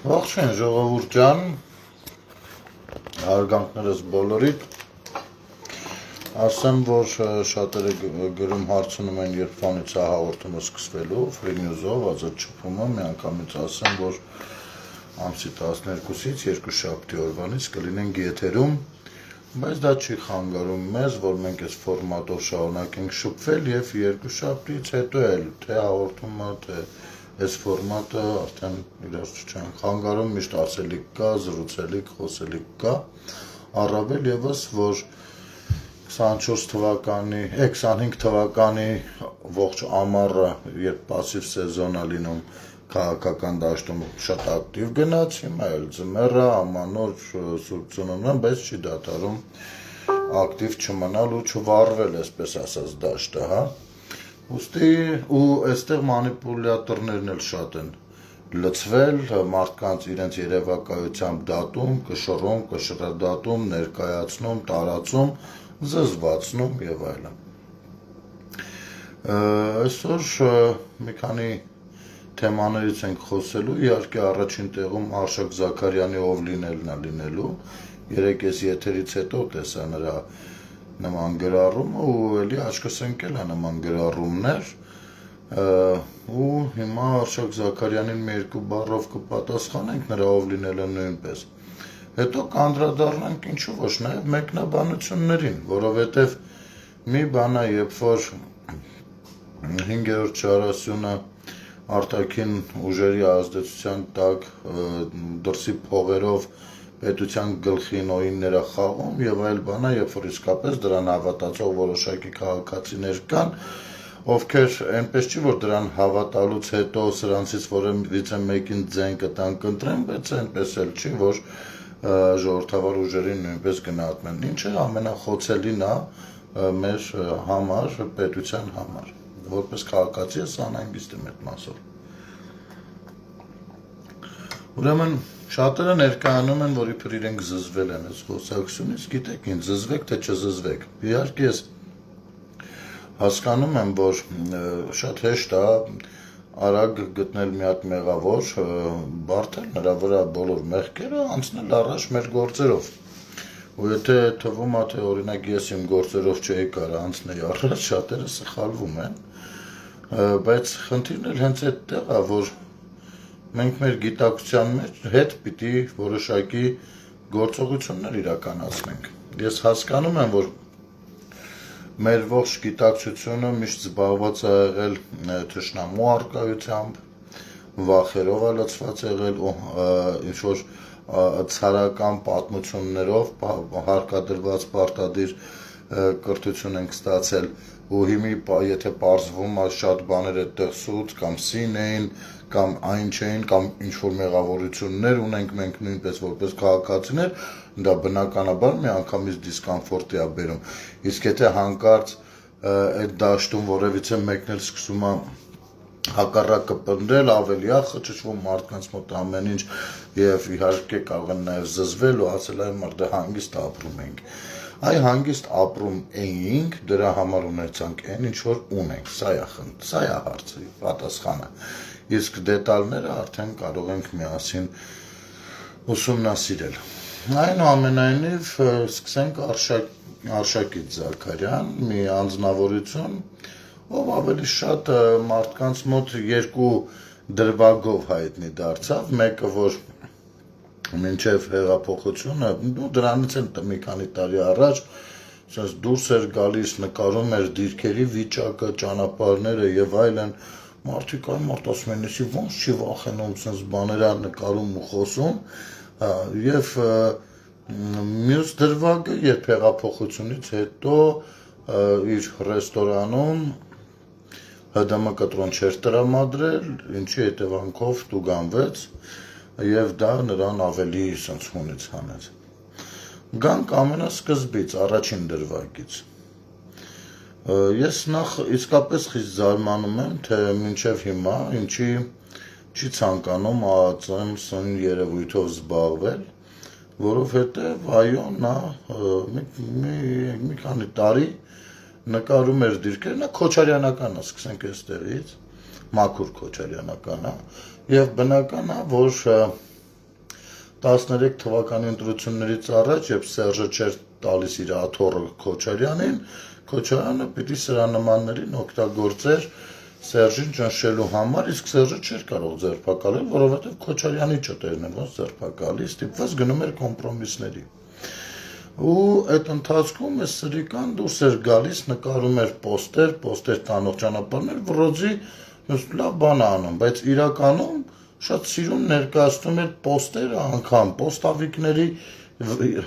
Ողջույն ժողովուրդ ջան, հարգանքներս բոլորիդ, ասեմ, որ շատերը գրում հարցնում են, երբանից է հաղորդումը սկսվելու, Free News-ով, ազատ շփումը, միանգամից ասեմ, որ ամսի 12-ից երկուշաբթի օրվանից կլինենք եթերում, բայց դա չի խանգարում մեզ, որ մենք այս ֆորմատով շարունակենք շփվել և երկուշաբթից հետո էլ, թե հաղորդումը, թե այս ֆորմատը արդեն իրար չեն խանգարում, միշտ ասելիք կա, զրուցելիք, խոսելիք կա, առավել ևս, որ 24 թվականի, 25 թվականի ողջ ամառը, երբ պասիվ սեզոն է լինում քաղաքական դաշտում շատ ակտիվ գնաց, հիմա էլ ձմեռը, ամանոր, Սուրբ Ծնունդը, բայց չի դադարում ակտիվ չմնալ ու չվառվել, այսպես ասած, դաշտը, հա։ Ուստի ու այստեղ մանիպուլյատորներն էլ շատ են լծվել, մարդկանց իրենց երևակայությամբ դատում, կշռում, կշռադատում, ներկայացնում, տարածում, զզվացնում եւ այլն։ Այսօր մի քանի թեմաներից ենք խոսելու, իհարկե առաջին տեղում Արշակ Զաքարյանի ով լինելն է լինելու, երեկ ես եթերից հետո տեսա նրա նման գրառումը ու էլի աչքս ընկել է նման գրառումներ ու հիմա Արշակ Զաքարյանին մի երկու բառով կպատասխանենք նրա ով լինելը նույնպես հետո կանդրադառնանք ինչու ոչ նաև մեկնաբանություններին որովհետև մի բան է երբ որ 5-րդ շարասյունը արտաքին ուժերի ազդեցության տակ դրսի փողերով պետության գլխին օինները խաղում եւ այլ բանա, երբ որ իսկապես դրան հավատացող որոշակի քաղաքացիներ կան, ովքեր այնպես չի որ դրան հավատալուց հետո սրանցից որևիցե մեկին ձեն կտան կընտրեն, բայց այնպես էլ չի, որ ժողովրդավար ուժերին նույնպես գնահատեն, ինչը ամենախոցելին է մեր համար, պետության համար, որպես քաղաքացի ես անհանգիստ եմ այդ մասով։ Ուրեմն շատերը ներկայանում են, որ իբր իրենք զզվել են այս խոսակցությունից, գիտեք ինչ, զզվեք թե չզզվեք։ Իհարկե ես հասկանում եմ, որ շատ հեշտ է արագ գտնել մի հատ մեղավոր, բարդել նրա վրա բոլոր մեղքերը, անցնել առաջ մեր գործերով։ Ու եթե թվում է, թե օրինակ ես իմ գործերով չէի կարող անցնել առաջ, շատերը սխալվում են, բայց խնդիրն էլ հենց այդտեղ է, որ մենք մեր գիտակցության հետ պիտի որոշակի գործողություններ իրականացնենք։ Ես հասկանում եմ, որ մեր ողջ գիտակցությունը միշտ զբաղված է եղել թշնամու առկայությամբ, վախերով է լցված եղել ու ինչ-որ ցարական պատմություններով հարկադրված պարտադիր կրթություն ենք ստացել ու հիմա եթե պարզվում է շատ բաներ այդտեղ սուտ կամ սին էին կամ այն չէին կամ ինչ-որ մեղավորություններ ունենք մենք նույնպես որպես քաղաքացիներ, դա բնականաբար մի անգամից դիսկոմֆորտ է բերում։ Իսկ եթե հանկարծ այդ դաշտում որևիցե մեկն էլ սկսում է հակառակը պնդել, ավելի է խճճվում մարդկանց մոտ ամեն ինչ եւ իհարկե կարող են նաեւ զզվել ու ասել այ մարդը հանգիստ ապրում ենք։ Այ հանգիստ ապրում էինք, դրա համար ունեցանք այն ինչ որ ունենք, սա է հարցի պատասխանը։ Իսկ դետալները արդեն կարող ենք միասին ուսումնասիրել։ Այնուամենայնիվ սկսենք Արշակից Զաքարյան, մի անձնավորություն, ով ավելի շատ մարդկանց մոտ երկու դրվագով հայտնի դարձավ, մեկը որ մինչև հեղափոխությունը, դրանից են մի քանի տարի առաջ, ասես դուրս էր գալիս, նկարում էր դիրքերի վիճակը, ճանապարհները եւ այլն, մարդիկ այն մարդ ասում են, «Էսի ոնց չի վախենում, sense բաներ ա նկարում ու խոսում», եւ մյուս դրվագը, երբ հեղափոխությունից հետո իր ռեստորանում ՀԴՄ կտրոն չէր տրամադրել, ինչի հետևանքով տուգանվեց եւ դա նրան ավելի sense հունից հանեց։ Գանք ամենասկզբից, առաջին դրվագից։ Ես նախ իսկապես խիստ զարմանում եմ, թե մինչև հիմա ինչի չի ցանկանում ԱԱԾ-ն երևույթով զբաղվել, որովհետև այո նա մի քանի տարի նկարում էր դիրքեր, նա քոչարյանական է, սկսենք այստեղից, մաքուր քոչարյանական է, եւ բնական է, որ 13 թվականի ընտրություններից առաջ, երբ Սերժը չէր տալիս իր աթոռը Քոչարյանին, Քոչարյանը պիտի սրա նմաններին օգտագործեր Սերժին ճնշելու համար, իսկ Սերժը չէր կարող ձերբակալել, որովհետև Քոչարյանի ճտերն են ոնց ձերբակալի, ստիպված գնում էր կոմպրոմիսների։ Ու այդ ընթացքում այս սրիկան դուրս էր գալիս, նկարում էր պոստեր տանող ճանապարհներ, վրոձի լավ բան անում, բայց իրականում շատ սիրուն ներկայացնում էր պոստերը անգամ, պոստավիկների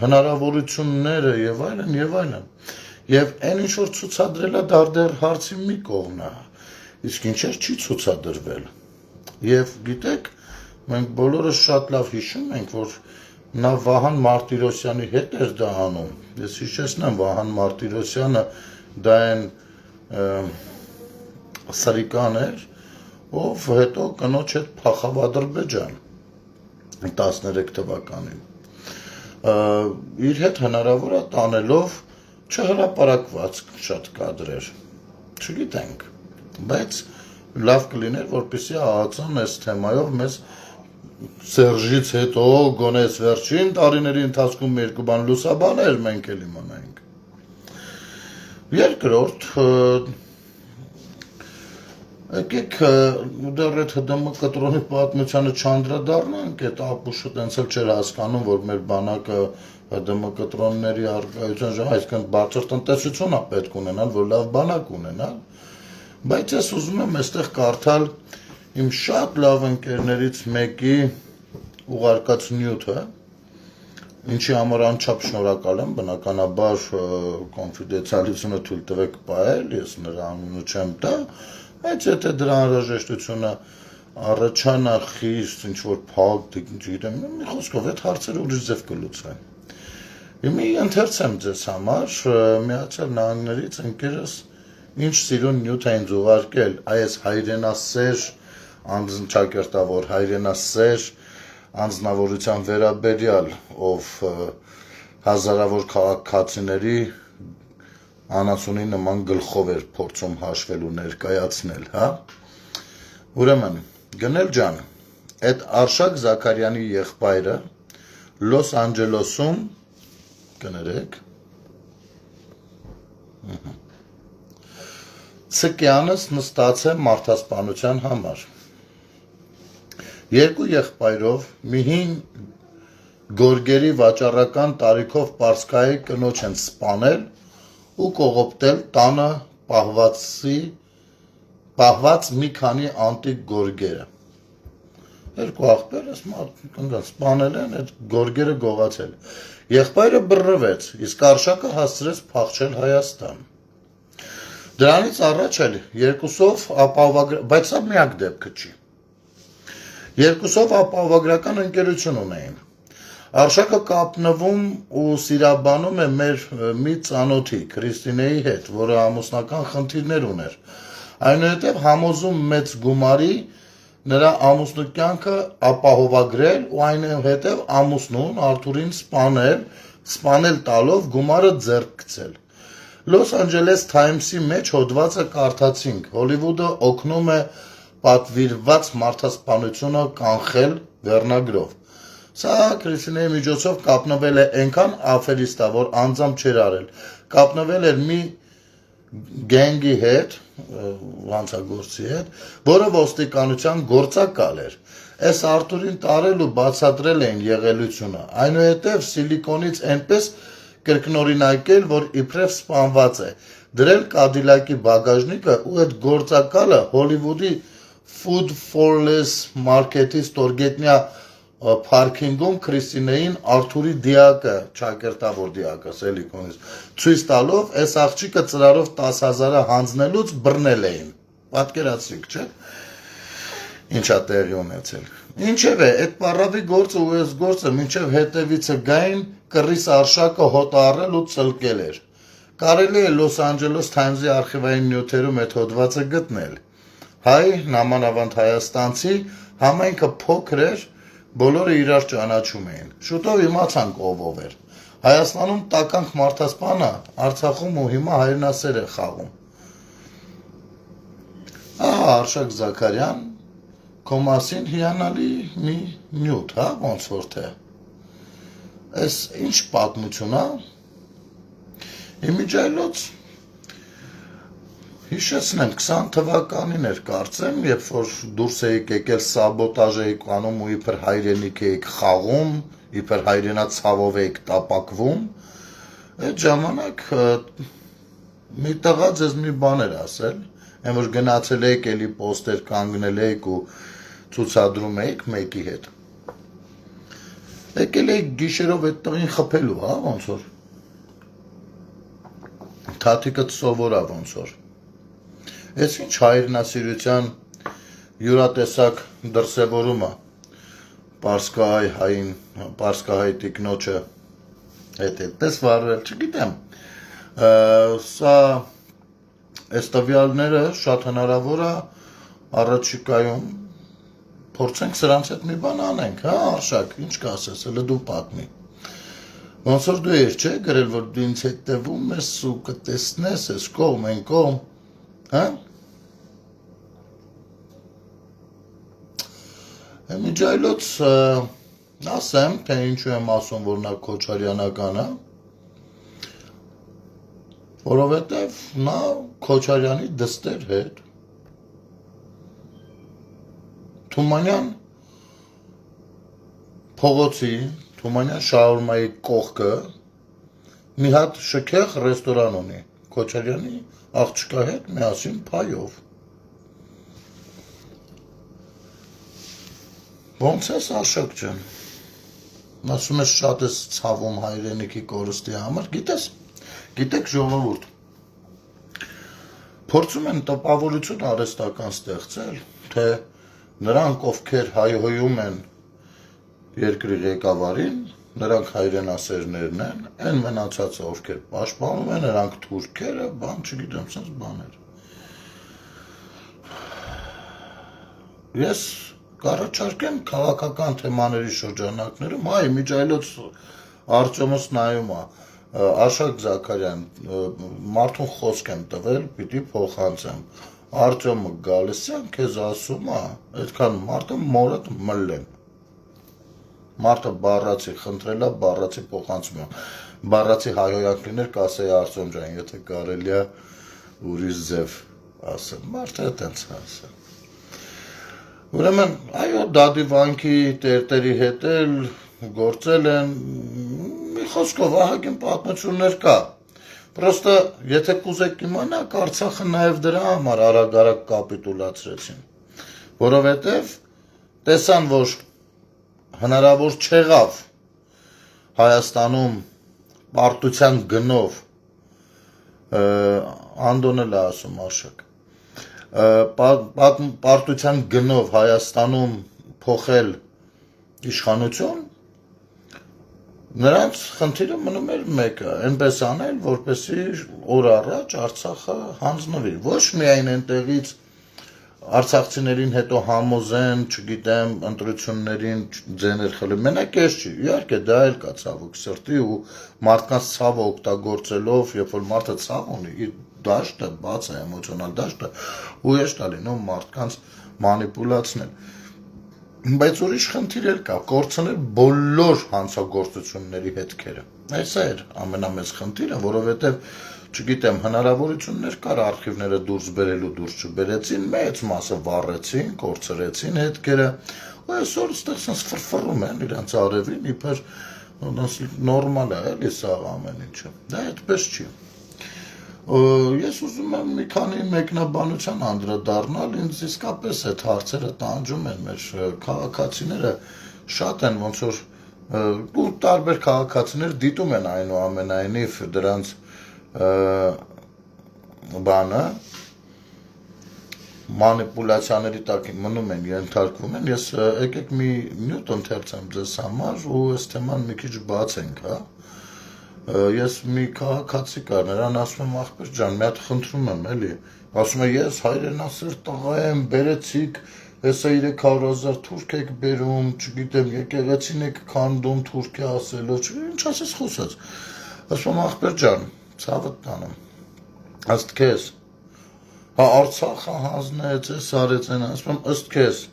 հնարավորությունները եւ այլն եւ այլն։ Եվ այն ինչ որ ցուցադրելա դեռ հարցի մի կողմն է, իսկ ինչեր չի ցուցադրվել։ Եվ գիտեք, մենք բոլորս շատ լավ հիշում ենք, որ նա Վահան Մարտիրոսյանի հետ էր դա անում։ Ես հիշեցնեմ, Վահան Մարտիրոսյանը դա այն սրիկան էր, ով հետո կնոջ հետ փախավ Ադրբեջան 13 թվականին։ Իր հետ հնարավոր է տանելով չհրապարակված շատ կադրեր, չգիտենք, բայց լավ կլիներ, որպեսզի ԱԱԾ-ն այս թեմայով մեզ Սերժից հետո գոնես վերջին տարիների ընթացքում երկու բան լուսաբաներ մենք էլ իմանայինք։ Երկրորդ, եկեք դեռ այդ ՀԴՄ կտրոնի պատմությանը չանդրադառնանք, այդ ապուշը տենց էլ չէր հասկանում, որ մեր բանակը ՀԴՄ կտրոնների առկայության ժամանակ, այսինքն բարձր տնտեսություն է պետք ունենալ, որ լավ բանակ ունենալ, բայց ես ուզում եմ այստեղ կարդալ իմ շատ լավ ընկերներից մեկի ուղարկած նյութը, ինչի համար անչափ շնորհակալ եմ, բնականաբար կոնֆիդենցիալությունը թույլ տվեք պահել, ես նրա անունը չեմ տա, բայց եթե դրա անհրաժեշտությունը առաջանա խիստ ինչ-որ փակ, չգիտեմ, մի խոսքով այդ հարցերը ուրիշ ձև կլուծվեն։ Մի ընթերցեմ ձեզ համար, Միացյալ Նահանգներից ընկերս ինչ սիրուն նյութ է ինձ ուղարկել, այս հայրենասեր, ճակերտավոր հայրենասեր անձնավորության վերաբերյալ, ով հազարավոր քաղաքացիների անասունի նման գլխով էր փորձում հաշվել ու ներկայացնել, հա։ Ուրեմն, Գնել ջան, այդ Արշակ Զաքարյանի եղբայրը Լոս Անջելեսում, կներեք, Ցկյանս նստած է մարդասպանության համար։ Երկու եղբայրով մի հին գորգերի վաճառական տարիքով Պարսկայի կնոջ են սպանել ու կողոպտել տանը պահված մի քանի անտիկ գորգերը։ Երկու աղբեր սպանել են, այդ գորգերը գողացել։ Եղբայրը բռնվեց, իսկ Արշակը հասցրեց փախչել Հայաստան։ Դրանից առաջ էլ երկուսով ապահովագրական, բայց սա միակ դեպքը չի։ Երկուսով ապահովագրական ընկերություն ունեին։ Արշակը կապնվում ու սիրաբանում է մեր մի ծանոթի Քրիստինեի հետ, որը ամուսնական խնդիրներ ուներ։ Այնուհետև համոզում մեծ գումարի նրա ամուսնու կյանքը ապահովագրել ու այնուհետև ամուսնուն Արթուրին սպանել տալով գումարը ձեռք գցել։ Լոս Անջելես Թայմսի մեջ հոդվածը կարդացինք, Հոլիվուդը օգնում է պատվիրված մարդասպանությունը կանխել վերնագրով։ Սա Քրիստինեի միջոցով կապնվել է այնքան աֆերիստա, որ անձամբ չէր արել։ Կապնվել էր մի գենգի հետ, հանցագործի հետ, որը ոստիկանության գործակալ էր։ Այս Արթուրին տարել ու բացատրել էին եղելությունը։ Այնուհետև սիլիկոնից այնպես կրկնօրինակել, որ իբրև սպանված է, դրել Կադիլակի բագաժնիկը ու այդ գործակալը Հոլիվուդի Food for Less մարքեթի ստորգետնյա փարքինգում Քրիստինեին Արթուրի դիակը, ճակերտավոր դիակը սիլիկոնից, ցույց տալով, այս աղջիկը ծրարով 10,000-ը հանձնելուց բռնել էին։ Պատկերացրիք, չէ՞։ Ինչա տեղի ունեցել։ Ինչևէ, այդ պարավի գործը ու այս գործը մինչև հետևիցը գային կռիս Արշակը հոտ առել ու ծլկել էր։ Կարելի է Լոս Անջելես Թայմսի արխիվային նյութերում այդ հոդվածը գտնել։ Հայ, նամանավանդ հայաստանցի, համայնքը փոքր էր, բոլորը իրար ճանաչում էին։ Շուտով իմացանք ով էր։ Հայաստանում տականք մարդասպանը, Արցախում ու հիմա հայրենասեր է խաղում։ Ահա Արշակ Զաքարյան, քո մասին հիանալի մի նյութ, հա, ոնց որ թե։ Այս ինչ պատմություն է։ Իմիջայլոց հիշեցնեմ 20 թվականին էր կարծեմ, երբ որ դուրս էիք եկել սաբոտաժ էիք անում ու իբր հայրենիք էիք խաղում, իբր հայրենացավով էիք տապակվում, այդ ժամանակ մի տղա ձեզ մի բան էր ասել, այն որ գնացել էիք էլի պոստեր կանգնել էիք ու ցուցադրում էիք մեկի հետ։ Եկել էիք գիշերով այդ տղին խփելու, հա, ոնց որ։ Թաթիկը սովորա ոնց որ։ Այս ինչ հայրենասիրության յուրատեսակ դրսևորումը պարսկահայ հային, պարսկահայ տիկնոջը այդպես վարվել, չգիտեմ, սա այս տվյալները շատ հնարավոր է առաջիկայում փորձենք սրանց հետ մի բան անենք, հա, Արշակ, ինչ կասես, հələ դու պատմի։ Ոնց որ դու ես, չէ, գրել, որ դու ինձ հետևում ես ու կտեսնես, ես կողմ, այն կողմ, հա։ Միջայլոց ասեմ, թե ինչու եմ ասում, որ նա Քոչարյանական է, որովհետև նա Քոչարյանի դստեր հետ Թումանյան փողոցի, Թումանյան շաուրմայի կողքը մի հատ շքեղ ռեստորան ունի, Քոչարյանի աղջկա հետ միասին փայով։ Ոնց ես Արշակ ջան, ասում ես շատ ես ցավում հայրենիքի կորստի համար, գիտեք ժողովուրդ, փորձում են տպավորություն արհեստական ստեղծել, թե նրանք ովքեր հայհոյում են երկրի ղեկավարին, նրանք հայրենասերներն են, այն մնացածը ովքեր պաշտպանում են, նրանք թուրքերը, բան չգիտեմ, սենց բաներ։ Ես կառաջարկեմ քաղաքական թեմաների շրջանակներում, հայ միջայլոց Արտյոմս նայում է, Արշակ Զաքարյան, մարդուն խոսք եմ տվել, պիտի փոխանցեմ, Արտյոմը Գալստյան քեզ ասում է, այդքան մարդը մորդ մլեն, մարդը բառացի խնդրելա, բառացի փոխանցում է, բառացի հայհոյանք լիներ, կասեի Արտյոմ ջան, եթե կարելի է ուրիշ ձև ասեմ, մարդը այդպես ասել։ Ուրեմն, այո, դադիվանքի տերտերի հետ էլ գործել են, մի խոսքով ահագին պատմություններ կա, պրոստը, եթե կուզեք իմանաք, Արցախը նաև դրա համար արագ-արագ կապիտուլացրեցին, որովհետև տեսան, որ հնարավոր չեղավ Հայաստանում պարտության գնով, Անդոն էլ է ասում Արշակ, պարտության գնով Հայաստանում փոխել իշխանություն, նրանց խնդիրը մնում էր մեկը, այնպես անել, որպեսզի օր առաջ Արցախը հանձնվի, ոչ միայն այնտեղից արցախցիներին հետո համոզեն, չգիտեմ, ընտրություններին ձեներ խլի, մենակ ես չի, իհարկե դա էլ կա ցավոք սրտի ու մարդկանց ցավը օգտագործելով, երբ որ մարդը ցավ ունի, իր դաշտը, բաց է էմոցիոնալ դաշտը, ու ես տալինով մարդկանց մանիպուլացնել։ Բայց ուրիշ խնդիր էլ կա, կորցնել բոլոր հանցագործությունների հետքերը։ Այս էր ամենամեծ խնդիրը, որովհետև չգիտեմ, հնարավորություններ կար արխիվները դուրս բերելու, դուրս չբերեցին, մեծ մասը վառեցին, կորցրեցին հետքերը, ու այսօր ստեղ սենց ֆրֆռում են իրանց արևին, իբր նորմալ է, էլի սա ամեն ինչը, դա այդպես չի։ Ես ուզում եմ մի քանի մեկնաբանության անդրադառնալ, ինձ իսկապես այդ հարցերը տանջում են մեր քաղաքացիները շատ են, ոնց որ ու տարբեր քաղաքացիներ դիտում են այնուամենայնիվ դրանց բանը մանիպուլյացիաների տակ մնում են, ենթարկվում են, ես եկեք մի նյութ ընթերցեմ ձեզ համար ու այս թեման մի քիչ բացենք, հա։ Ես մի քաղաքացի կար, նրան ասում եմ ախպեր ջան, մի հատ խնդրում եմ, էլի, ասում է ես հայրենասեր տղա եմ, բերեցիք, հեսա 300,000 թուրք եք բերում, չգիտեմ, եկեղեցին եք քանդում Թուրքիա ասելով, ինչ ասես խոսած, ասում եմ ախպեր ջան, ցավդ տանեմ, ըստ քեզ, հա Արցախը հանձնեց, էս արեց են, ասում եմ ըստ քեզ,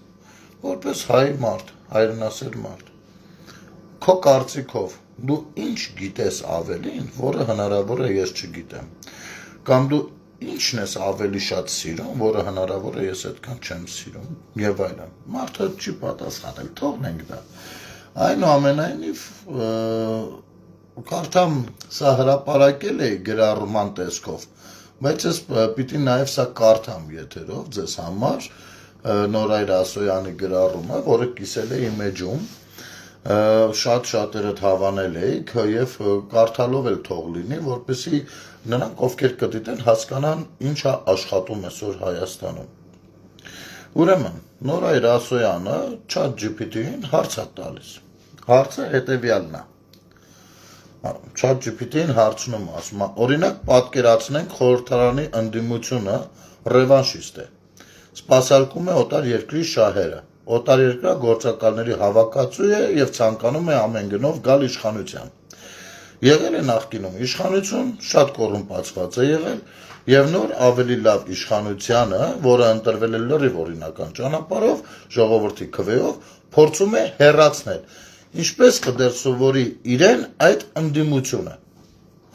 որպես հայ մարդ, հայրենասեր մարդ, քո կարծիքով դու ինչ գիտես ավելին, որը հնարավոր է ես չգիտեմ, կամ դու ինչն ես ավելի շատ սիրում, որը հնարավոր է ես այդքան չեմ սիրում, եւ այլն։ Մարդը չի պատասխանել, թողնենք դա։ Այնուամենայնիվ կարդամ սա հրապարակել է գրառման տեսքով, բայց ես պիտի նաև սա կարդամ եթերով ձեզ համար Նորայր Ասոյանի գրառումը, որը կիսել է իմ էջում, շատ-շատերդ հավանել էիք եւ կարդալով էլ թող լինի, որպեսզի նրանք ովքեր կդիտեն հասկանան ինչ է աշխատում այսօր Հայաստանում։ Ուրեմն Նորայր Ասոյանը ChatGPT-ին հարց է տալիս։ Հարցը հետեւյալն է։ ChatGPT-ին հարցնում ասում է, օրինակ պատկերացնենք խորհրդարանի ընդդիմությունը ռևանշիստ է։ Սպասարկում է օտար երկրի շահերը։ Օտար երկրա գործակալների հավաքածու է եւ ցանկանում է ամեն գնով գալ իշխանության։ Եղել է նախկինում իշխանություն, շատ կոռումպացված է եղել եւ նոր ավելի լավ իշխանությանը, որը ընտրվել է լրիվ օրինական ճանապարհով, ժողովրդի քվեով, փորձում է հեռացնել։ Ինչպես կդերսովորի իրեն այդ ընդդիմությունը։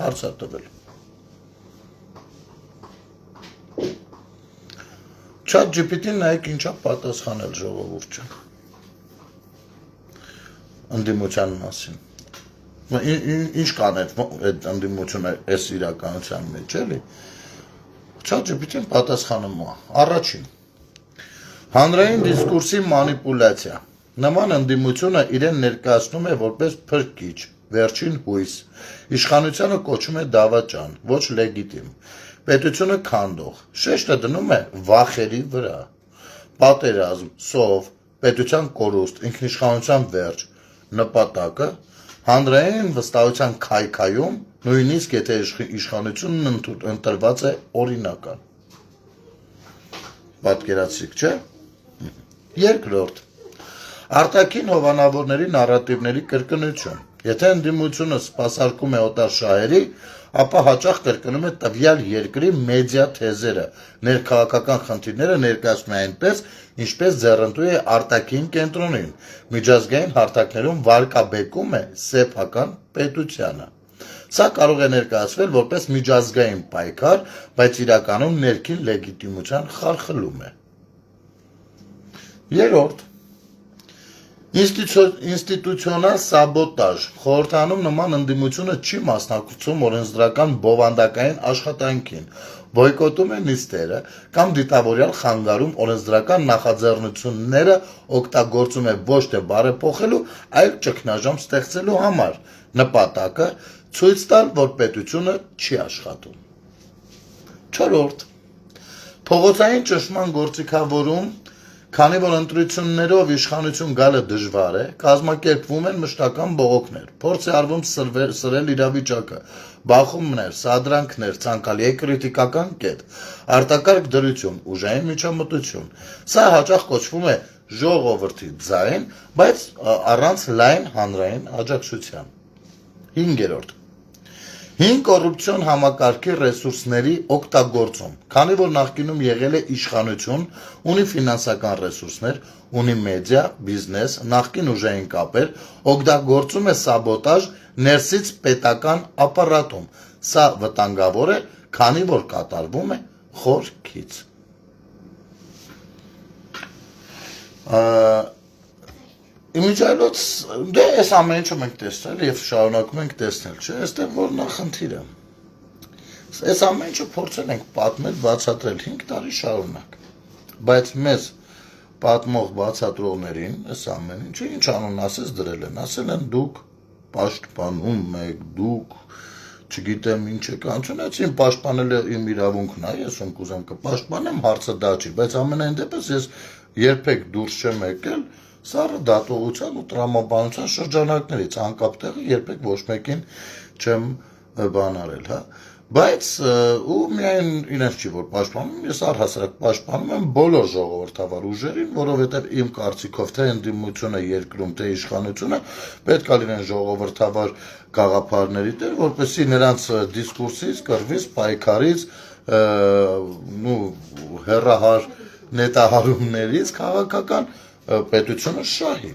Հարց է տվել։ ChatGPT-ին նայեք ինչա պատասխանել ժողովուրդը ընդդիմության մասին։ Ինչ կաներ այդ ընդդիմությունը այս իրականության մեջ, էլի։ ChatGPT-ին պատասխանում է։ Առաջին. հանրային դիսկուրսի մանիպուլյացիա։ Նման ընդդիմությունը իրեն ներկայացնում է որպես փրկիչ, վերջին հույս։ Իշխանությանը կոչում է դավաճան, ոչ լեգիտիմ։ Պետությունը քանդող, շեշտը դնում է վախերի վրա։ Պատերազմ, սով, պետության կորուստ, ինքնիշխանության վերջ, նպատակը հանրային վստահության քայքայում, նույնիսկ եթե իշխանությունն ընտրված է օրինական։ Պատկերացիք, չէ՞։ Երկրորդ. արտաքին հովանավորների նարատիվների կրկնություն։ Եթե ընդդիմությունը սպասարկում է օտար շահերի, ապա հաճախ կրկնում է տվյալ երկրի մեդիա թեզերը, ներքաղաքական խնդիրները ներկայացնում է այնպես, ինչպես ձեռնտու է արտաքին կենտրոնին, միջազգային հարթակներում վարկաբեկում է սեփական պետությանը։ Սա կարող է ներկայացվել որպես միջազգային պայքար, բայց իրականում ներքին լեգիտիմության խարխլում է։ Երրորդ. ինստիտուցիոնալ սաբոտաժ։ Խորհրդանում նման ընդդիմությունը չի մասնակցում օրենսդրական բովանդակային աշխատանքին, բոյկոտում է նիստերը կամ դիտավորյալ խանգարում օրենսդրական նախաձեռնությունները օգտագործում է ոչ թե բարեփոխելու, այլ ճգնաժամ ստեղծելու համար։ Նպատակը ցույց տալ, որ պետությունը չի աշխատում։ Չորրորդ. փողոցային ճնշման գործիքավորում, քանի որ ընտրություններով իշխանություն գալը դժվար է, կազմակերպվում են մշտական բողոքներ, փորձ է արվում սրել իրավիճակը, բախումներ, սադրանքներ, ցանկալի է կրիտիկական կետ, արտակարգ դրություն, ուժային միջամտություն։ Սա հաճախ կոչվում է ժողովրդի ձայն, բայց առանց լայն հանրային աջակցության։ Հինգերորդ. հին կոռուպցիոն համակարգի ռեսուրսների օգտագործում, քանի որ նախկինում եղել է իշխանություն, ունի ֆինանսական ռեսուրսներ, ունի մեդիա, բիզնես, նախկին ուժային կապեր, օգտագործում է սաբոտաժ ներսից պետական ապարատում։ Սա վտանգավոր է, քանի որ կատարվում է խորքից։ Իմիջիայլոց, դե այս ամեն ինչը մենք տեսնել եւ շարունակում ենք տեսնել, չէ՞, այստեղ որն է խնդիրը։ Այս ամեն ինչը փորձել ենք պատմել, բացատրել 5 տարի շարունակ։ Բայց մեզ պատմող բացատրողներին այս ամեն ինչը ինչ անուն ասես դրել են, ասել են դուք պաշտպանում եք, դուք չգիտեմ ինչ եք անցնեցին, պաշտպանելը իմ իրավունքն է, ես ում կուզեմ կպաշտպանեմ, հարցը դա չի, բայց ամենայն դեպս ես երբեք դուրս չեմ եկել սառը դատողության ու տրամաբանության շրջանակներից, անկապ տեղը երբեք ոչ մեկին չեմ բան արել, հա։ Բայց ու միայն իրենց չի որ պաշտպանում, ես առհասարակ պաշտպանում եմ բոլոր ժողովրդավար ուժերին, որովհետև իմ կարծիքով թե ընդդիմությունը երկրում, թե իշխանությունը պետք է լինեն ժողովրդավար գաղափարների տեր, որպեսզի նրանց դիսկուրսից, կռվից, պայքարից, հեռահար նետահարումներից քաղաքական պետությունը շահի,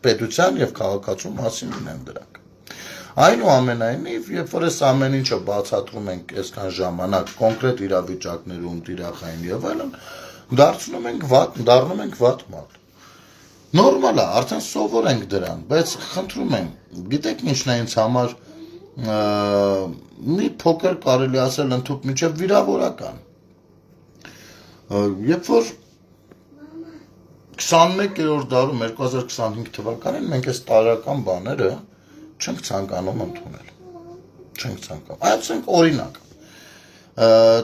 պետության եւ քաղաքացու մասին լինեն դրանք։ Այնուամենայնիվ, երբ որ այս ամեն ինչը բացատրում ենք այսքան ժամանակ կոնկրետ իրավիճակներում, տիրախային եւ այլն, դառնում ենք վատ մարդ։ Նորմալ է, արդեն սովորենք դրան, բայց խնդրում եմ, գիտեք ինչն է ինձ համար մի փոքր կարելի ասել ընդհանուր միջև վիրավորական։ Երբ որ 21-րդ դարում 2025 թվականին մենք այս տարական բաները չենք ցանկանում ընդունել։ Չենք ցանկանում։ Այսինքն օրինակ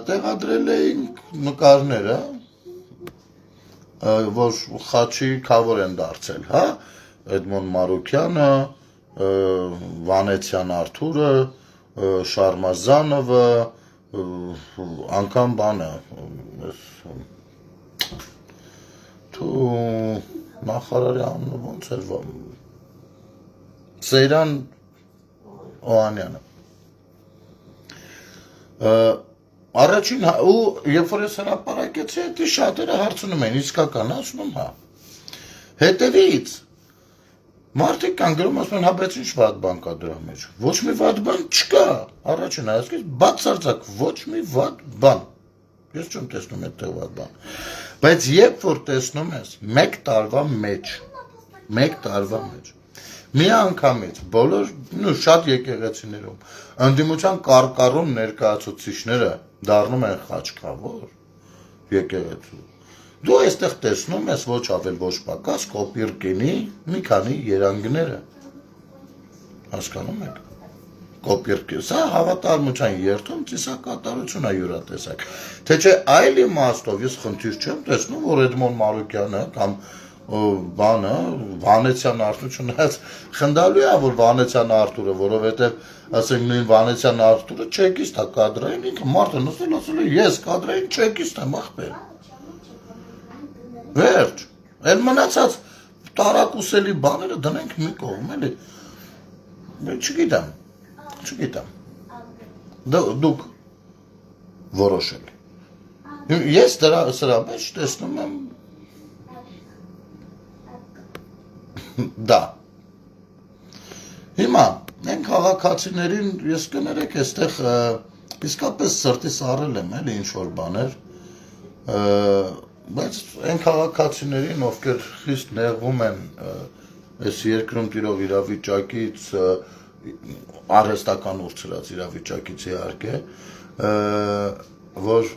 տեղադրել էինք նկարները, որ Խաչի քավոր են դարձել, հա, Էդմոն Մարուկյանը, Վանեցյան Արթուրը, Շարմազանովը, անգամ բանը, Թու նախարարի անունը ոնց էր Սեյրան Օհանյանը։ Առաջին ու երբ որ ես հրապարակեցի, դա շատերը հարցնում են, իսկական ասում հա։ Հետևից մարդիկ կան գրում ասում են, հա բայց ինչ վատ բան կա դրա մեջ։ Ոչ մի վատ բան չկա։ Առաջին հայացքից բացարձակ ոչ մի վատ բան։ Ես չեմ տեսնում այդտեղ վատ բան։ Բայց երբ որ տեսնում ես մեկ տարվա մեջ մի անգամից բոլոր շատ եկեղեցիներում ընդդիմության կարկառուն ներկայացուցիչները դառնում են խաչքավոր եկեղեցու։ Դու այստեղ տեսնում ես ոչ ավել ոչ պակաս Կոպիրկինի մի քանի երանգները։ Հասկանում եք։ Կոպիրկին, սա հավատարմության երթում ծիսակատարություն է յուրատեսակ։ Թե չէ այլ իմաստով ես խնդիր չեմ տեսնում, որ Էդմոն Մարուկյանը կամ բանը Վանեցյան Արթուրը չնայած խնդալու է որ Վանեցյան Արթուրը, որովհետև ասենք նույն Վանեցյան Արթուրը չեկիստ է կադրային, ինքը մարդը նստել ասել է ես կադրային չեկիստ եմ ախպեր։ Վերջ, այլ մնացած տարակուսելի բաները դնենք մի կողմ, էլի։ Չգիտեմ։ Դուք որոշել։ Ես սրա մեջ տեսնում եմ դա։ Հիմա մենք քաղաքացիներին ես կներեք այստեղ իսկապես սրտիս առել եմ էլի ինչ որ բաներ, բայց այն քաղաքացիներին, ովքեր խիստ նեղվում են այս երկրում տիրող իրավիճակից, արհեստական ուրցրած իրավիճակից իհարկե, որ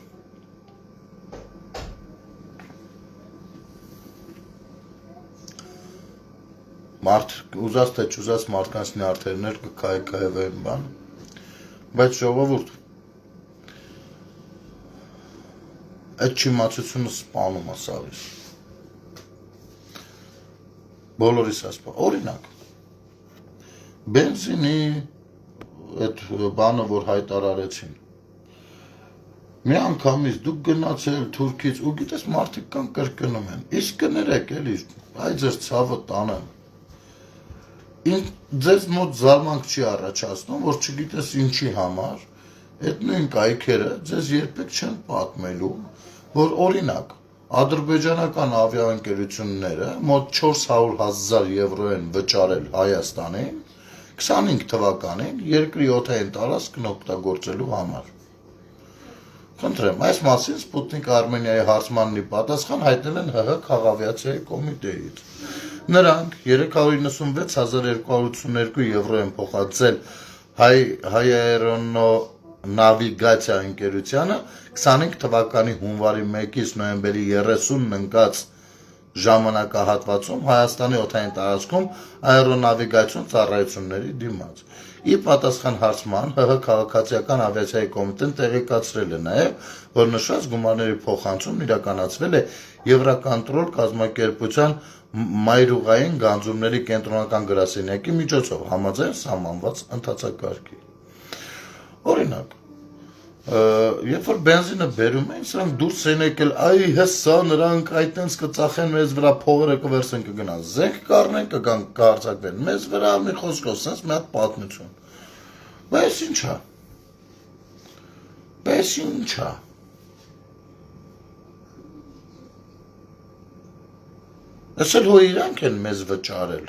ուզած թե չուզած մարդկանց նյարդերներ կքայքայվեն բան, բայց ժողովուրդ, այդ չիմացությունը սպանում է սավիս, բոլորիս է սպանում, օրինակ, բենզինի այդ բանը, որ հայտարարեցին, մի անգամից դուք գնացել Թուրքից ու գիտես մարդիկ կան կրկնում են, իսկ կներեք էլի, այ ձեր ցավը տանեմ, ձեզ մոտ զարմանք չի առաջացնում, որ չգիտես ինչի համար, այդ նույն կայքերը ձեզ երբեք չեն պատմելու, որ օրինակ ադրբեջանական ավիաընկերությունները մոտ 400,000 եվրո են վճարել Հայաստանին 25 թվականին երկրի օդային տարածքն օգտագործելու համար։ Խնդրեմ, այս մասին Սպուտնիկ Արմենիայի հարցմանն ի պատասխան հայտնել են ՀՀ քաղավիացիայի կոմիտեից։ Նրանք 396,282 եվրո են փոխադրել հայ աերոնավիգացիա ընկերությանը 25 թվականի հունվարի 1-ից նոյեմբերի 30-ն ընկած ժամանակահատվածում Հայաստանի օդային տարածքում աերոնավիգացիոն ծառայությունների դիմաց։ Ի պատասխան հարցման ՀՀ քաղաքացիական ավիացիայի կոմիտեն տեղեկացրել է նաև, որ նշված գումարների փոխանցումն իրականացվել է Եվրոկոնտրոլ կազմակերպության մայրուղային գանձումների կենտրոնական գրասենյակի միջոցով համաձայն սահմանված ընթացակարգի։ Օրինակ, երբ որ բենզինը բերում են, սրանք դուրս են եկել, այ հեսա նրանք այդտենց կծախեն մեզ վրա փողերը կվերցեն կգնան, զենք կառնեն կգան կհարձակվեն, մեզ վրա մի խոսքով, սենց մի հատ պատմություն։ Բայց ինչա։ Այսօր հո իրանք են մեզ վճարել։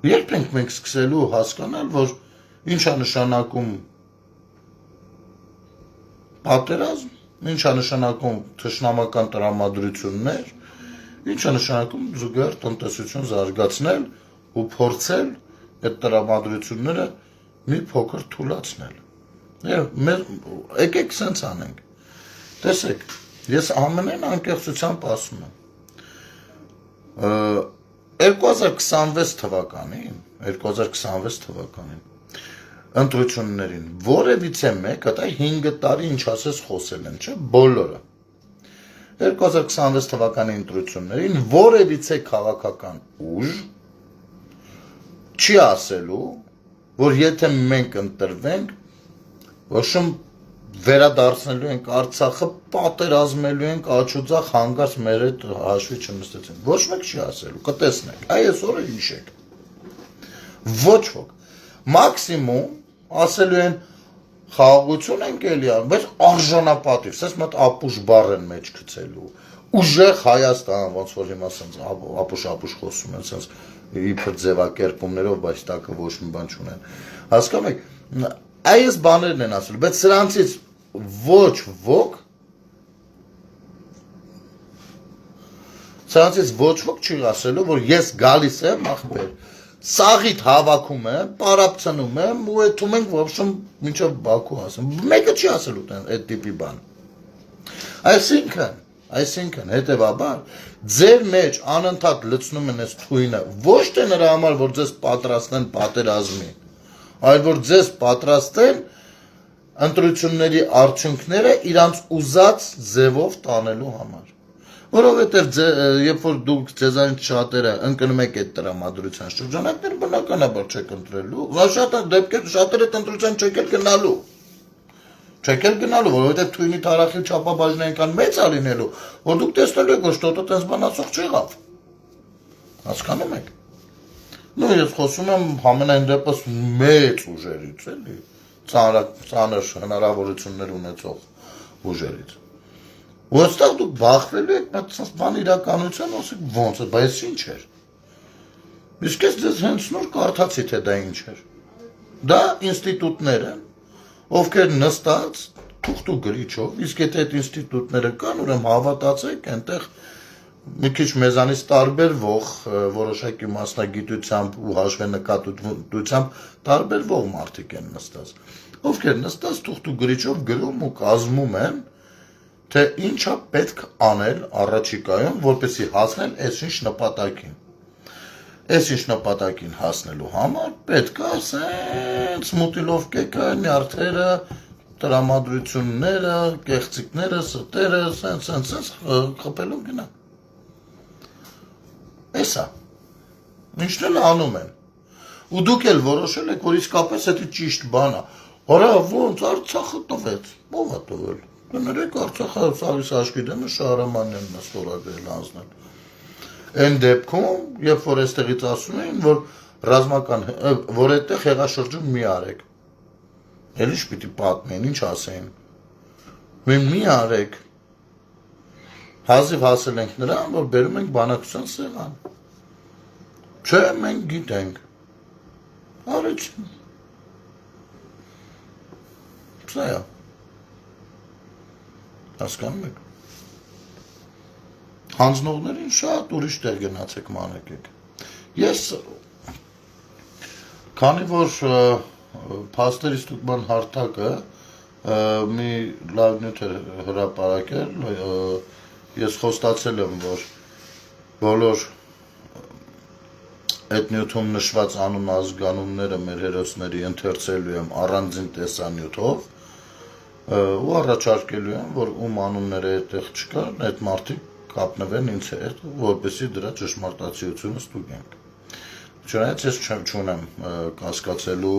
Երբ ենք մենք սկսելու հասկանալ, որ ինչ է նշանակում պատերազմ, ինչ է նշանակում թշնամական տրամադրություններ, ինչ է նշանակում զուգահեռ տնտեսություն զարգացնել ու փորձել այդ տրամադրությունները մի փոքր թուլացնել։ Եկեք սենց անենք։ Տեսեք, ես ամենայն անկեղծությամբ ասում եմ, 2026 թվականին ընտրություններին որևիցե մեկ, դա 5 տարի ինչ ասես խոսել են, չէ, բոլորը 2026 թվականի ընտրություններին որևիցե քաղաքական ուժ չի ասելու, որ եթե մենք ընտրվենք, ոչմ վերադարձնելու ենք Արցախը, պատերազմելու ենք աչուձախ հանգարց մեր հետ հաշվի չնստեցին։ Ոչ մեկ չի ասելու, կտեսնեք, այսօրը հիշեք։ Ոչ ոք։ Մաքսիմում ասելու են խաղաղություն ենք էլի անում, բայց արժանապատիվ, սենց մոտ ապուշ բառ են մեջ գցելու։ Ուժեղ Հայաստան, ոնց որ հիմա սենց ապուշ խոսում են, սենց իբր ձևակերպումներով, բայց տակը ոչ մի բան չունեն։ Հասկանում եք, այս բաներն են ասելու, բայց սրանցից ոչ ոք չի ասելու, որ ես գալիս եմ ախպեր, սաղիթ հավաքում եմ, պարապցնում եմ ու էթում ենք ոբշմ մինչև Բաքու ասեմ, մեկը չի ասելու այդ տիպի բան։ Այսինքն, հետևաբար, ձեր մեջ անընդհատ լցնում են այս թույնը, ոչ թե նրա համար, որ ձեզ պատրաստեն պատերազմի, այլ որ ձեզ պատրաստեն ընտրությունների արդյունքները իրանց ուզած ձևով տանելու համար։ Որովհետև երբ որ դուք ձեզանից շատերը ընկնում եք այդ տրամադրության շրջանակներ, բնականաբար չեք ընտրելու, շատերը ընտրության չեք էլ գնալու, որովհետև թույնի թարախիլ չափաբաժնը այնքան մեծ է լինելու, որ դուք տեսնելու եք, որ շտոտը տենց բանացող չեղավ։ Հասկանում եք։ Ես խոսում եմ ամենայն դեպս մեծ ուժերից, էլի, ծանր հնարավորություններ ունեցող ուժերից։ Ու այստեղ դուք բախվելու եք բան իրականության, ասեք ոնց է, բայց ինչ էր։ Իսկ ես ձեզ հենց նոր կարդացի, թե դա ինչ էր։ Դա ինստիտուտներ են, ովքեր նստած թուղթ ու գրիչով, իսկ եթե այդ ինստիտուտները կան, ուրեմն հավատացեք, այնտեղ մի քիչ մեզանից տարբերվող որոշակի մասնագիտությամբ ու հաշվենկատությամբ տարբերվող մարդիկ են նստած, ովքեր նստած թուղթ ու գրիչով գրում ու կազմում են, թե ինչա պետք անել առաջիկայում, որպեսզի հասնել այսինչ նպատակին։ Այսինչ նպատակին հասնելու համար պետք է սենց մուտիլով կեկը, նյարդերը, տրամադրությունները, կեղծիկները, ստերը, սենց խփելով գնա։ Էսա, ինչն էլ անում են։ Ու դուք էլ որոշել եք, որ իսկապես դա ճիշտ բան է։ Հորա ոնց Արցախը տվեց, ո՞վ է տվել։ Դներեք Արցախը Սարգիս Աշկիդյանը Շահրամանյանն է ստորագրել անձնել։ Այն դեպքում, երբ որ այստեղից ասում էին, որ ռազմական, որ այդտեղ հեղաշրջում մի արեք։ Էլ ինչ պիտի պատմեն, ինչ ասեին։ Մի արեք։ Հազիվ հասել ենք նրան, որ բերում ենք բանակցության սեղան։ Չէ, մենք գիտենք։ Արեցին։ Սա է։ Հասկանում եք։ Հանձնողներին շատ ուրիշ տեղ գնացեք մանեկեք։ Ես, քանի որ փաստերի ստուգման հարթակը մի լավ նյութ է հրապարակել, ես խոստացել եմ, որ բոլոր այդ նյութում նշված անուն ազգանունները մեր հերոսների ընթերցելու եմ առանձին տեսանյութով ու առաջարկելու եմ, որ ում անունները այդտեղ չկան, այդ մարդիկ կապնվեն ինձ հետ, որպեսզի դրա ճշմարտացիությունը ստուգենք։ Չնայած ես չունեմ կասկածելու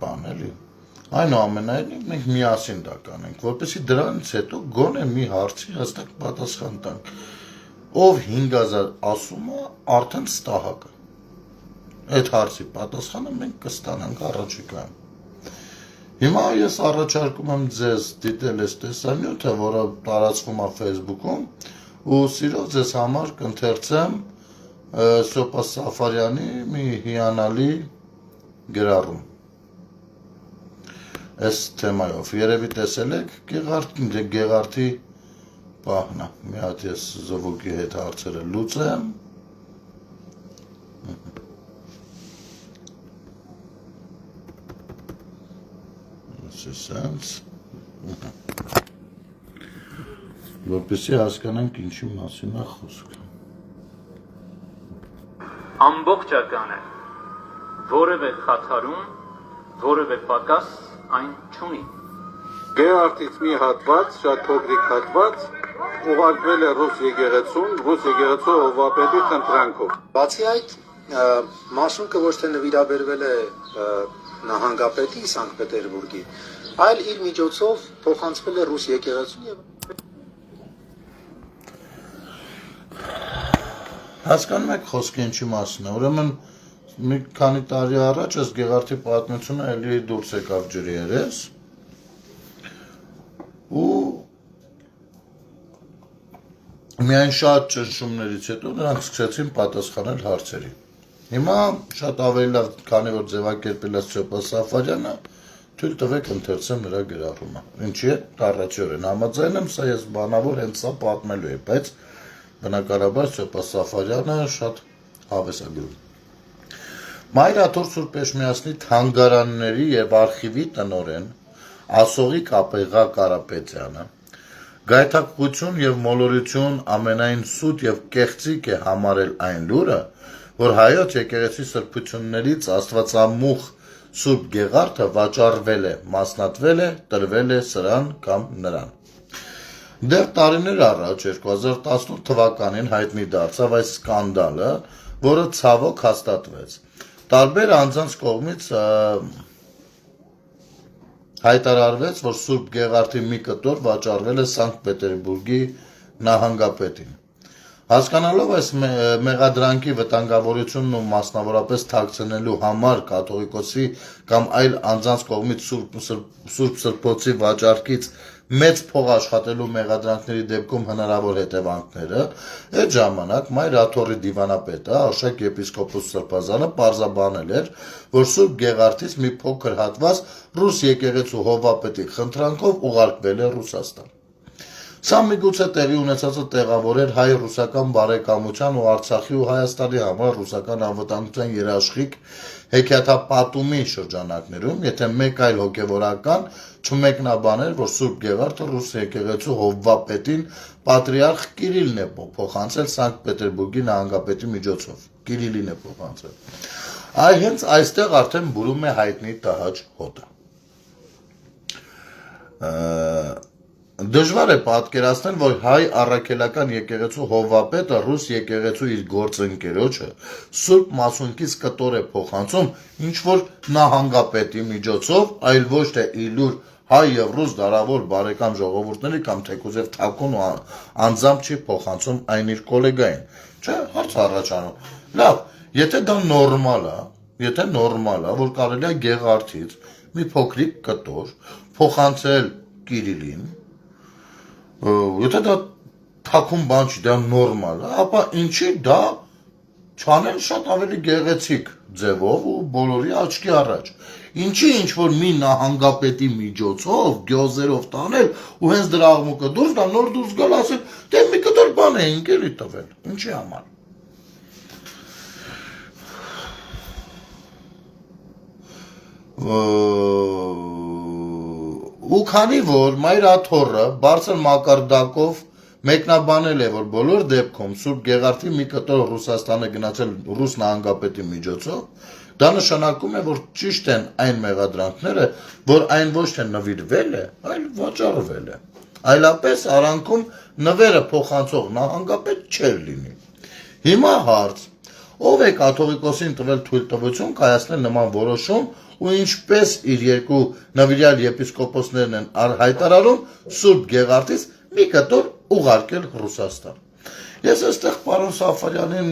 բան, էլի։ Այնուամենայնիվ մենք միասին դա կանենք, որպեսզի դրանից հետո գոնե մի հարցի հստակ պատասխան տանք։ Ով 5000 ասում է, արդեն ստահակ է։ Այդ հարցի պատասխանը մենք կստանանք առաջիկայում։ Հիմա ես առաջարկում եմ ձեզ դիտել այս տեսանյութը, որը տարածվում է Facebook-ում, ու սիրով ձեզ համար կընթերցեմ Սոպա Սաֆարյանի մի հիանալի գրառում այս թեմայով։ Երևի տեսել եք Գեղարդի պահնա։ Մի հատ ես Զովուկի հետ հարցերը լուծեմ։ Սենց որպեսզի հասկանանք ինչի մասին է խոսքը։ Ամբողջական է, որևէ խաթարում, որևէ պակաս այն չունի։ Գեղարդից մի հատված, շատ փոքրիկ հատված, ուղարկվել է ռուս եկեղեցուն, ռուս եկեղեցու հովվապետի խնդրանքով։ Բացի այդ, մասունքը ոչ թե նվիրաբերվել է նահանգապետի Սանկտ Պետերբուրգի, այլ իր միջոցով փոխանցվել է ռուս եկեղեցուն եւ Հասկանում եք խոսքը ինչի մասին է։ Ուրեմն մի քանի տարի առաջ այս Գեղարդի պատմությունը էլի դուրս եկավ ջրի երես ու միայն շատ ճնշումներից հետո նրանք սկսեցին պատասխանել հարցերի։ Հիմա շատ ավելի լավ, քանի որ ձևակերպել է Սոպա Սաֆարյանը, թույլ տվեք ընթերցեմ նրա գրառումը։ Ինչի է, առաջորեն համաձայն եմ, սա ես բանավոր հենց սա պատմելու եմ, բայց բնականաբար Սոպա Սաֆարյանը շատ հավես է գրում։ Մայրաթոր Սուրբ Էջմիածնի թանգարանների եւ արխիվի տնօրեն Ասողի Կապեգա Կարապետյանը գայթակղություն եւ մոլորություն ամենայն սուտ եւ կեղծիք է համարել այն լուրը, որ հայոց եկեղեցի սրբություններից Աստվածամուխ Սուրբ Գեղարդը վաճառվել է, մասնատվել է, տրվել է սրան կամ նրան։ Դեռ տարիներ առաջ 2018 թվականին հայտնի դարձավ այս սկանդալը, որը ցավոք հաստատվեց։ Տարբեր անձանց կողմից հայտարարվեց, որ Սուրբ Գեղարդի մի կտոր վաճառվել է Սանկտ Պետերբուրգի նահանգապետին։ Հասկանալով այս մեղադրանքի վտանգավորությունն ու մասնավորապես թաքցնելու համար կաթողիկոսի կամ այլ անձանց կողմից Սուրբ Սրբոցի վաճառքից մեծ փող աշխատելու մեղադրանքների դեպքում հնարավոր հետևանքները, այդ ժամանակ Մայր Աթոռի դիվանապետը Արշակ եպիսկոպոս Սրբազանը պարզաբանել էր, որ Սուրբ Գեղարդից մի փոքր հատված ռուս եկեղեցու հովվապետի խնդրանքով ուղարկվել է Ռուսաստան։ Սա միգուցե տեղի ունեցածը տեղավորեր հայ-ռուսական բարեկամության ու Արցախի ու Հայաստանի համար ռուսական անվտանգության երաշխիք հեքիաթապատումի շրջանակներում, եթե մեկ այլ հոգևորական չմեկնաբաներ, որ Սուրբ Գեղարդը ռուս եկեղեցու հովվապետին պատրիարխ Կիրիլն է փոխանցել Սանկտ Պետերբուրգի նահանգապետի միջոցով։ Կիրիլին է փոխանցել։ Այ հենց այստեղ արդեն բուրում է հայտնի տհաճ հոտը։ Դժվար է պատկերացնել, որ հայ առաքելական եկեղեցու հովվապետը ռուս եկեղեցու իր գործընկերոջը Սուրբ Մասունքից կտոր է փոխանցում ինչ-որ նահանգապետի միջոցով, այլ ոչ թե իլուր հայ եւ ռուս դարավոր բարեկամ ժողովուրդների կամ թեկուզև թակուն ու անձամբ չի փոխանցում այն իր գոլեգային։ Չէ, հարց առաջանում։ Լավ, եթե դա նորմալ է, որ կարելի է Գեղարդից մի փոքրիկ կտոր փոխանցել Կիրիլին, եթե դա թաքուն բան չի, դա նորմալ է, ապա ինչի դա չանել շատ ավելի գեղեցիկ ձևով ու բոլորի աչքի առաջ։ Ինչի ինչ-որ մի նահանգապետի միջոցով, գյոզերով տանել ու հենց դրա աղմուկը դուրս գա, նոր դուրս գալ ասել, դե մի կտոր բան էինք էլի տվել, ինչի համար։ Ու քանի որ Մայր Աթոռը բարձր մակարդակով մեկնաբանել է, որ բոլոր դեպքում Սուրբ Գեղարդի մի կտոր Ռուսաստան է գնացել ռուս նահանգապետի միջոցով, դա նշանակում է, որ ճիշտ են այն մեղադրանքները, որ այն ոչ թե նվիրվել է, այլ վաճառվել է։ Այլապես արանքում նվերը փոխանցող նահանգապետ չէր լինի։ Հիմա հարց. ով է կաթողիկոսին տվել թույլտվություն կայացնել նման որոշում ու ինչպես իր երկու նվիրյալ եպիսկոպոսներն են հայտարարում Սուրբ Գեղարդից մի կտոր ուղարկել Ռուսաստան։ Ես այստեղ պարոն Սաֆարյանին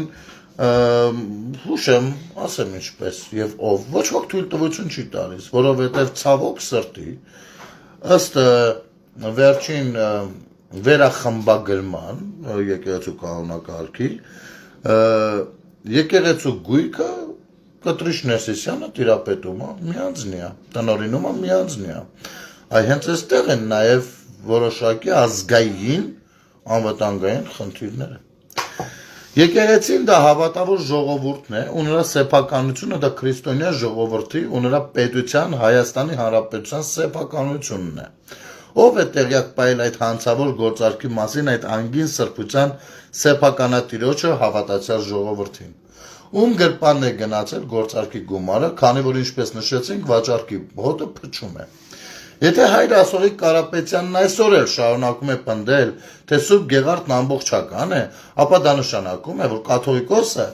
հուշեմ, ասեմ ինչպես եւ ով, ոչ ոք թույլտվություն չի տալիս, որովհետեւ ցավոք սրտի ըստ վերջին վերախմբագրման եկեղեցու կանոնակարգի եկեղեցու գույքը Կտրիշ Ներսիսյանը տիրապետում է, միանձնի է, տնօրինում է, միանձնի է։ Այ հենց այստեղ են նաև որոշակի ազգային անվտանգային խնդիրները։ Եկեղեցին դա հավատավոր ժողովուրդն է, ու նրա սեփականությունը դա քրիստոնյա ժողովրդի ու նրա պետության Հայաստանի Հանրապետության սեփականությունն է։ Ով է տեղյակ պահել այդ հանցավոր գործարքի մասին այդ անգին սրբության սեփականատիրոջը հավատացյալ ժողովրդին։ Ում գրպանն է գնացել գործարքի գումարը, քանի որ ինչպես նշեցինք, վաճառքի հոտը փչում է։ Եթե հայր Ասողիկ Կարապետյանն այսօր էլ շարունակում է պնդել, թե Սուրբ Գեղարդն ամբողջական է, ապա դա նշանակում է, որ կաթողիկոսը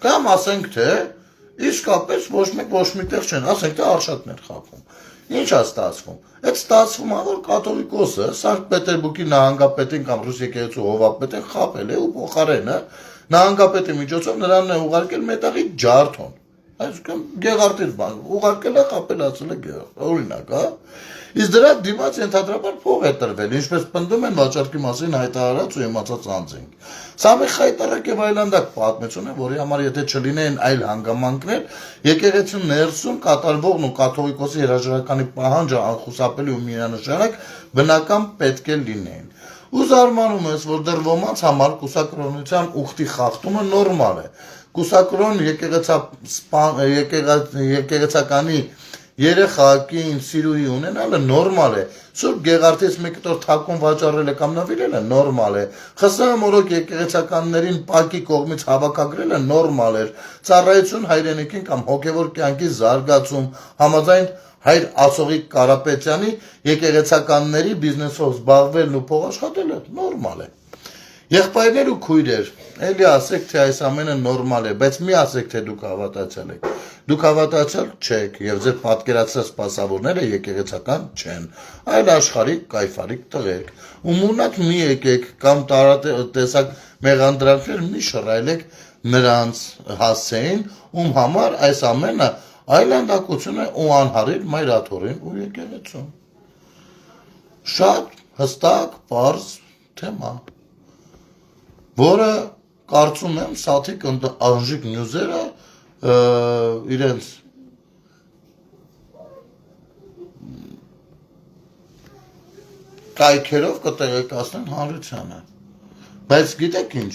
կամ ասենք թե իսկապես ոչ մեկտեղ չեն, ասենք թե արշակներ խաբում։ Ինչ է ստացվում։ Այդ ստացվում է, որ կաթողիկոսը Սանկտ Պետերբուրգի նահանգապետին կամ Ռուս եկեղեցու հովապետին խաբել է ու փոխարենը նահանգապետի միջոցով նրան է ուղարկել մետաղի ջարդոն։ Այսինքն Գեղարդի բան ուղարկել է, խաբելացել է Գեղարդ, օրինակ, հա։ Իսկ դրա դիմաց ենթադրաբար փող է տրվել, ինչպես պնդում են վաճառքի մասին հայտարարած ու իմացած անձինք։ Սա մի խայտարակ եւ այլանդակ պատմություն է, որի համար եթե չլինեին այլ հանգամանքներ, եկեղեցու ներսում կատարվողն ու կաթողիկոսի հրաժարականի պահանջը անխուսափելի ու միանշանակ բնական պետք է լինեին։ Ու զարմանում ես, որ դեռ ոմանց համար կուսակրոնության ուխտի խախտումը նորմալ է։ Կուսակրոն եկեղեցականի երեխակին սիրուհի ունենալը նորմալ է։ Սուրբ Գեղարդից մի կտոր թակուն վաճառելը կամ նվիրելը նորմալ է։ ԽՍՀՄ մորոք եկեղեցականներին պակի կողմից հավաքագրելը նորմալ էր։ Ծառայություն հայրենիքին կամ հոգևոր կյանքի զարգացում համաձայն հայր Ասողիկ Կարապետյանի եկեղեցականների բիզնեսով զբաղվելն ու փող աշխատելը նորմալ է։ Եղբայրներ ու քույրեր, էլի ասեք, թե այս ամենը նորմալ է, բայց մի ասեք, թե դուք հավատացյալ եք։ Դուք հավատացյալ չեք, եւ ձեր պատկերացրած սպասավորները եկեղեցական չեն, այլ աշխարհիկ, կայֆարիկ տղերք։ Ու մունակ մի եկեք կամ տարատեսակ մեղանդրանքներ մի շռայլեք նրանց հասցեին, ում համար այս ամենը այլանդակություն է ու անհարիր մայրաթորին ու եկեղեցուն։ Շատ հստակ, պարզ թեմա, որը կարծում եմ սաթիկ անժիկ նյուզերը իրենց կայքերով կտեղեկացնեն հանրությանը։ Բայց գիտեք ինչ,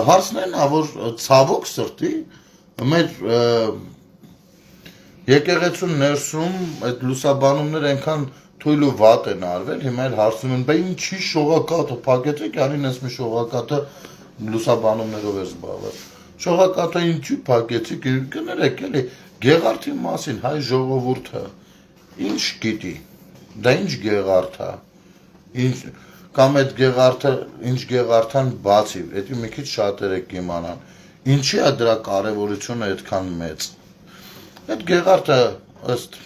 հարցն են, որ ցավոք սրտի մեր եկեղեցու ներսում այդ լուսաբանումներ այնքան թույլ ու վատ են արվել, հիմա էլ հարցնում են, բա ինչի շողակաթը փակեցիք, անին ես մի շողակաթը լուսաբանումներով էր զբաղված։ Շողակաթը ինչի փակեցիք, կներեք էլի, Գեղարդի մասին հայ ժողովուրդը ինչ գիտի, դա ինչ Գեղարդ է, կամ այդ Գեղարդը, ինչ Գեղարդան բացի, դա մի քիչ շատերը կիմանան, ինչի է դրա կարևորությունը այդքան մեծ։ Այդ Գեղարդը ըստ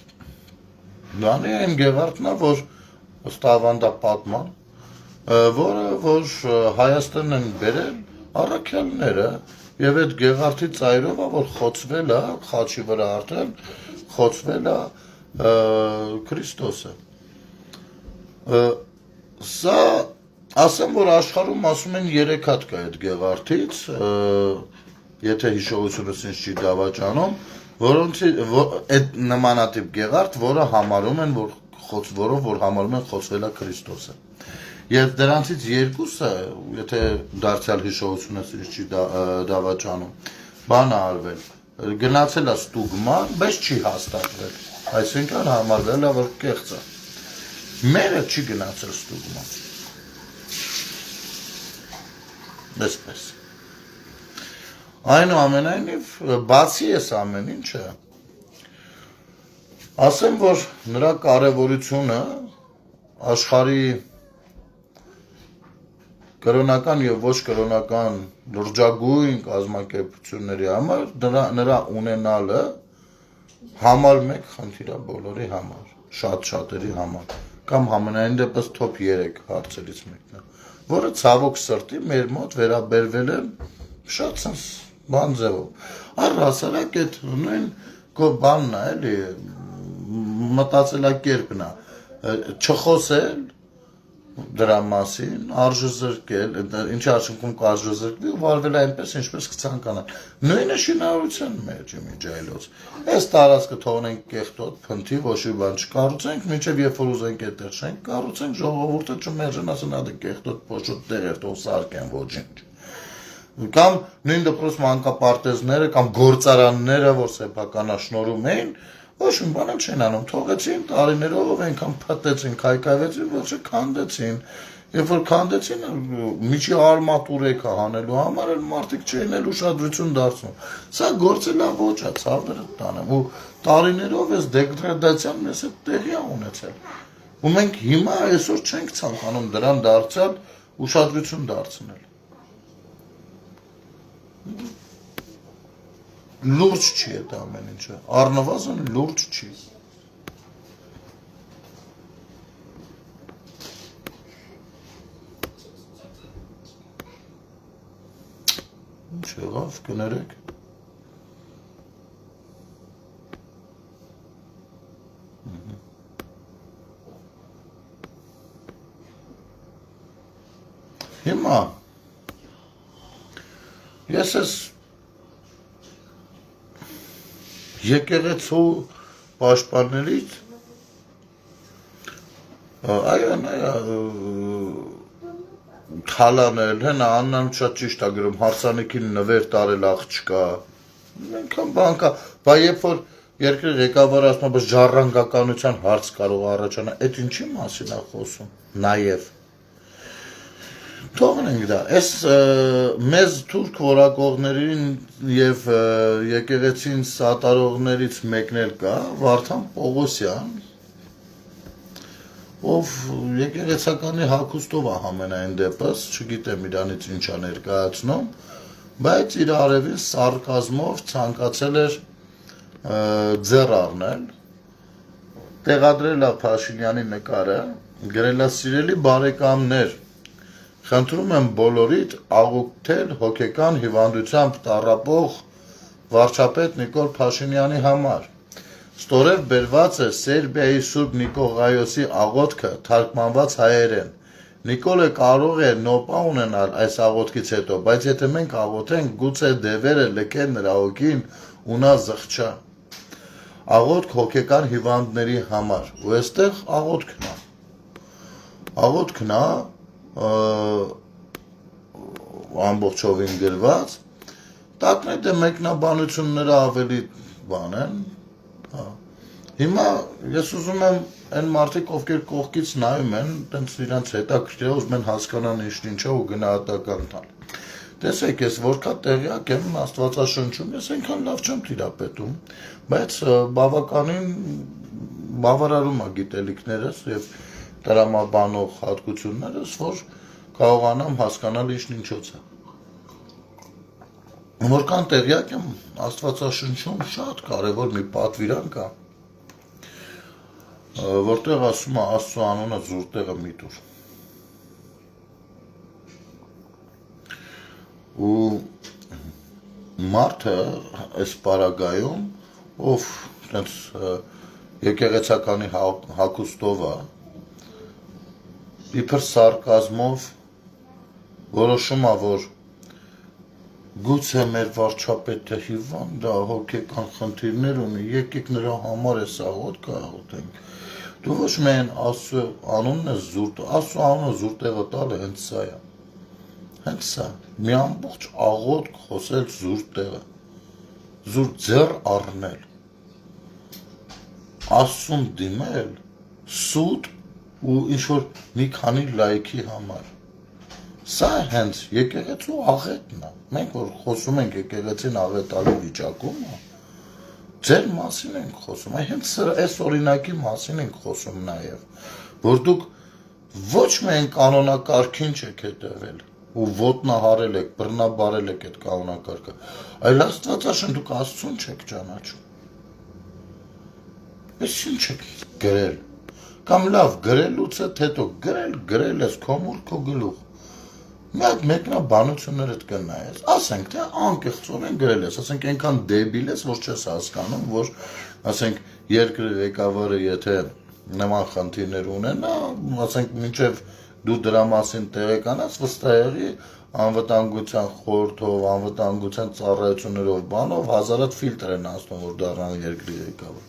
Դանի այն Գեղարդն է, որ ըստ ավանդապատման, որ Հայաստան են բերել առաքյալները եւ այդ Գեղարդի ծայրով է, որ խոցվել է, խաչի վրա արդեն խոցվել է Քրիստոսը։ Սա ասեմ, որ աշխարհում ասում են 3 հատ կա այդ Գեղարդից, եթե հիշողությունս ինձ չի դավաճանում, որոնց այդ նմանատիպ Գեղարդ, որը համարում են, որ համարում են խոցվել է Քրիստոսը։ Եվ դրանցից երկուսը, եթե դարձյալ հիշողությունս ինձ չի դավաճանում, բան է արվել, գնացել է ստուգման, բայց չի հաստատվել, այսինքն համարվել է, որ կեղծ է։ Մերը չի գնացել ստուգման։ Այսպես։ Այնուամենայնիվ, բացի էս ամեն ինչը, ասեմ, որ նրա կարևորությունը աշխարհի կրոնական եւ ոչ կրոնական լրջագույն կազմակերպությունների համար նրա ունենալը համար 1 խնդիր է բոլորի համար, շատերի համար, կամ համենայն դեպս top 3 հարցերից մեկն է, որը ցավոք սրտի մեր մոտ վերաբերվել է շատ բան ձևով։ Առհասարակ այդ նույն բանն է, էլի մտածելակերպն է, չխոսել, դրա մասին արժեզրկել, ինչի արդյունքում կարժեզրկվի ու վարվել այնպես, ինչպես կցանկանան։ Նույնը շինարարության մեջ է միջայլոց։ Այս տարածքը թողնենք կեղտոտ, փնթի, ոչ մի բան չկառուցենք, մինչև երբ որ ուզենք այդտեղ չենք կառուցենք, ժողովուրդը չմերժեն, ասեն ադե կեղտոտ փոշոտ տեղեր թող սարքեն ոչինչ։ Կամ նույն դպրոց մանկապարտեզները կամ գործարանները, որ սեփականաշնորհում էին, ոչ մի բան չեն անում, թողեցին տարիներով այնքան փտեցին, քայքայվեցին, ոչ քանդեցին։ Երբ որ քանդեցին, միջի արմատուրեքա հանելու համար էլ մարդիկ չէին էլ ուշադրություն դարձնում։ Սա գործը լավ ոչ է, ցավերը տանեմ, ու տարիներով էս դեգրադացիան մեզ հետ տեղի է ունեցել։ Ու մենք հիմա այսօր չենք ցանկանում դրան դարձյալ ուշադրություն դարձնել։ Լուրջ չի այդ ամեն ինչը, առնվազն լուրջ չի։ Ինչ եղավ, կներեք։ Հիմա ես ես եկեղեցու պաշտպաններից այո թալանել, հենա Աննան շատ ճիշտ է գրում, հարսանիքին նվեր տարել աղջկա, այնքան բան կա, բայց երբ որ երկրի ղեկավարը ասում է, բայց ժառանգականության հարց կարող առաջանա, այդ ինչի մասին է խոսում, նաև թողնենք դա, այս մեզ թուրք որակողներին և եկեղեցին սատարողներից մեկն էլ կա, Վարդան Պողոսյան, ով եկեղեցականի հագուստով է համենայն դեպս, չգիտեմ իրանից ինչ է ներկայացնում, բայց իր արևին սարկազմով ցանկացել էր ձեռ առնել, տեղադրել է Փաշինյանի նկարը, գրել է սիրելի բարեկամներ, խնդրում եմ բոլորիդ աղոթել հոգեկան հիվանդությամբ տառապող վարչապետ Նիկոլ Փաշինյանի համար։ Ստորև բերված է Սերբիայի Սուրբ Նիկողայոսի աղոթքը թարգմանված հայերեն։ Նիկոլը կարող է նոպա ունենալ այս աղոթքից հետո, բայց եթե մենք աղոթենք, գուցե դևերը լքեն նրա հոգին ու նա զղջա։ Աղոթք հոգեկան հիվանդների համար, ու այստեղ աղոթքն է։ Աղոթքն է ամբողջովին գրված, տակնետ է մեկնաբանությունները ավելի բան են, հիմա ես ուզում եմ այն մարդիկ, ովքեր կողքից նայում են, տենց իրանց հետաքրքիր ուզում են հասկանան ինչ է ու գնահատական տալ։ Տեսեք, ես որքան տեղյակ եմ Աստվածաշնչում, ես այնքան լավ չեմ տիրապետում, բայց բավականին բավարարում է գիտելիքներս և տրամաբանող հատկություններս, որ կարողանամ հասկանալ ինչնիչոց է։ Որքան տեղյակ եմ Աստվածաշնչում շատ կարևոր մի պատվիրան կա, որտեղ ասում է Աստծո անունը զուր տեղը մի տուր։ Ու մարդը այս պարագայում, ով եկեղեցականի հագուստով է, իբր սարկազմով որոշում է, որ գուցե մեր վարչապետը հիվանդ է, հոգեկան խնդիրներ ունի, եկեք նրա համար այս աղոթքը աղոթենք։ Դու ոչ միայն Աստծո անունն ես զուր, Աստծո անունը զուր տեղը տալը հենց սա է։ Հենց սա, մի ամբողջ աղոթք խոսել զուր տեղը, զուր ձեռ առնել, Աստծուն դիմել, սուտ ու ինչ-որ մի քանի լայքի համար։ Սա հենց եկեղեցու աղետն է, մենք որ խոսում ենք եկեղեցին աղետալու վիճակում, ձեր մասին ենք խոսում, հենց այս օրինակի մասին ենք խոսում նաև, որ դուք ոչ միայն կանոնակարգին չեք հետևել ու ոտնահարել եք, բռնաբարել եք այդ կանոնակարգը, այլ Աստվածաշեն դուք Աստծուն չեք ճանաչում։ Ես ինչ եք գրել, կամ լավ գրելուց հետո գրել ես քո մուր քո գլուխ, մի հատ մեկնաբանություններդ կնայես, ասենք թե անկեղծորեն գրել ես, ասենք այնքան դեբիլ ես, որ չես հասկանում, որ ասենք երկրի ղեկավարը եթե նման խնդիրներ ունենա, ասենք մինչև դու դրա մասին տեղեկանաս, վստահ եղի անվտանգության խորհրդով, անվտանգության ծառայություններով, բանով հազարատ ֆիլտր են անցնում, որ դառնան երկրի ղեկավար։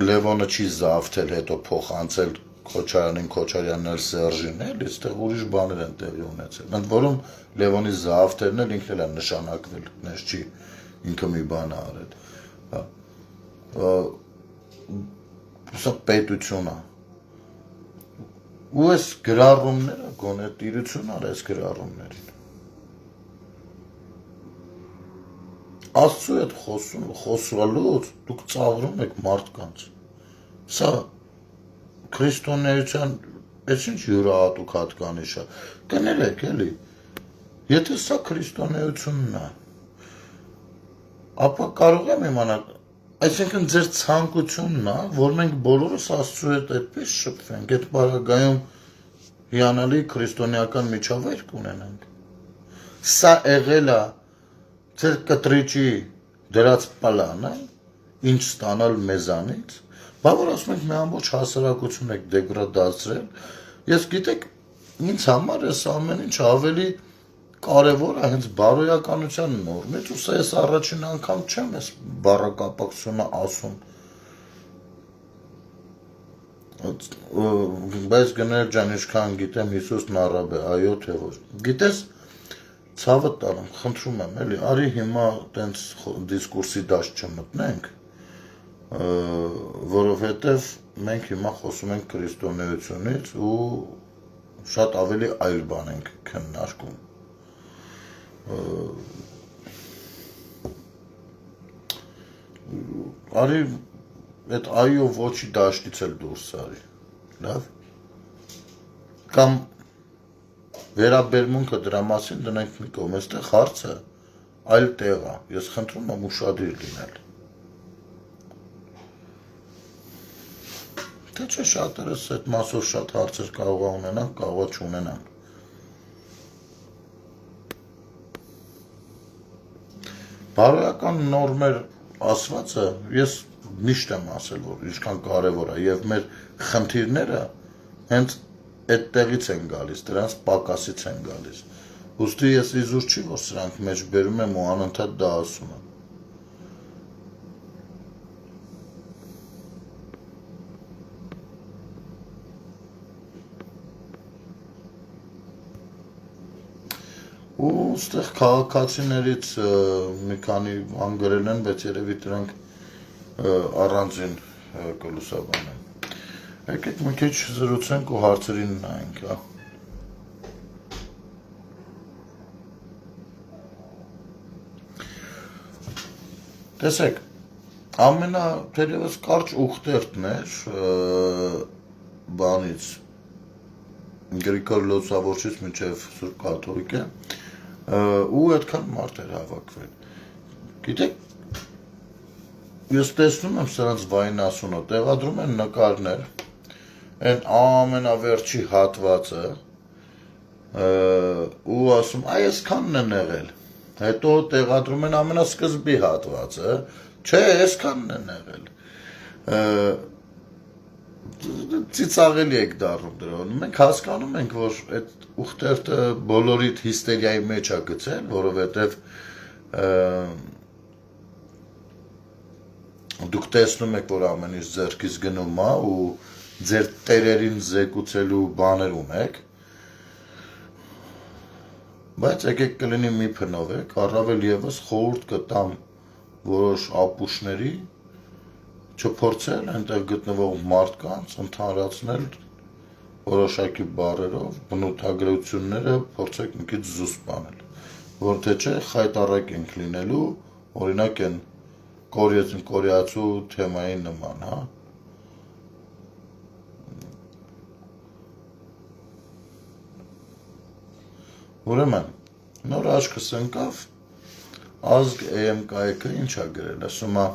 Լևոնը չի զավթել, հետո փոխանցել Քոչարյանին, Քոչարյանն էլ Սերժին, էլի, այստեղ ուրիշ բաներ են տեղի ունեցել։ Ընդ որում Լևոնի զավթերն էլ ինքն էլ է նշանակվել, նես չի ինքը մի բան է արել։ Սա պետություն է։ Ու այս գրառումները գոնե տիրություն ար այս գրառումներին։ Աստծու հետ խոսալուց դուք ծաղրում եք մարդկանց։ Սա քրիստոնեության այս ինչ յուրահատուկ հատկանիշ է։ Կներեք էլի։ Եթե սա քրիստոնեությունն է, ապա կարող եմ իմանալ, այսինքն ձեր ցանկությունն է, որ մենք բոլորս Աստծու հետ այդպես շփվենք, այդ բaragայում հիանալի քրիստոնեական միջավայր կունենանք։ Սա եղել է ձեր կտրիճի դրած պլանը, ինչ ստանալ մեզանից, բա որ ասում ենք մի ամբողջ հասարակություն եք դեգրադացրել, ես գիտեք, ինձ համար այս ամեն ինչ ավելի կարևոր է հենց բարոյականության նորմից, ու սա ես առաջին անգամ չեմ այս բառակապակցությունը ասում, բայց գնել ջան, ինչքան գիտեմ Հիսուսն առաբ է, այո թե ոչ, գիտես, ցավը տալım, խնդրում եմ, էլի, արի հիմա տենց դիսկուրսի դաշտ չմտնենք, որովհետև մենք հիմա խոսում ենք քրիստոնեությունից ու շատ ավելի այլ բան ենք քննարկում։ Արի այդ այո ոչի դաշտից էլ դուրս արի, լավ, կամ վերաբերմունքը դրա մասին դնենք մի կողմ, այստեղ հարցը այլ տեղ է, ես խնդրում եմ ուշադիր լինել։ Թե չէ շատերս այդ մասով շատ հարցեր կարող է ունենանք, կարող է չունենանք։ Բարոյական նորմեր ասվածը ես միշտ եմ ասել, որ ինչքան կարևոր է եւ մեր խնդիրները հենց այդտեղից են գալիս, դրանց պակասից են գալիս։ Ուստի ես իզուր չի, որ սրանք մեջ բերում եմ ու անընդհատ դա ասում եմ։ Ու ստեղ քաղաքացիներից մի քանի բան գրել են, բայց երևի դրանք առանձին կլուսաբանեն։ Եկեք մի քիչ զրուցենք ու հարցերին նայենք, հա։ Տեսեք, թերևս կարճ ուխտերտն էր բանից, Գրիգոր Լոցավորչից մինչև Սուրբ Կաթոլիկը, ու այդքան մարդ էր հավաքվել։ Գիտեք, ես տեսնում եմ սրանց վայնասունը, տեղադրում են նկարներ, այն ամենավերջի հատվածը, ու ասում, այ այսքանն են եղել, հետո տեղադրում են ամենասկզբի հատվածը, չէ, այսքանն են եղել, ծիծաղելի եք դառնում դրան, մենք հասկանում ենք, որ այդ ուխտերտը բոլորիդ հիստերիայի մեջ է գցել, որովհետև դուք տեսնում եք, որ ամեն ինչ ձեռքից գնում է ու ձեր տերերին զեկուցելու բաներ ունեք, բայց եկեք կլինի մի փնովեք, առավել ևս խորհուրդ կտամ որոշ ապուշների չփորձել այնտեղ գտնվող մարդկանց ընդհանրացնել որոշակի բառերով, բնութագրությունները փորձեք մի քիչ զուսպանել, որ թե չէ խայտառակ ենք լինելու, օրինակ են կորեացու թեմայի նման, հա։ Ուրեմն, նոր աչքս ընկավ, ազգ EMK-ը ինչ է գրել, ասում է,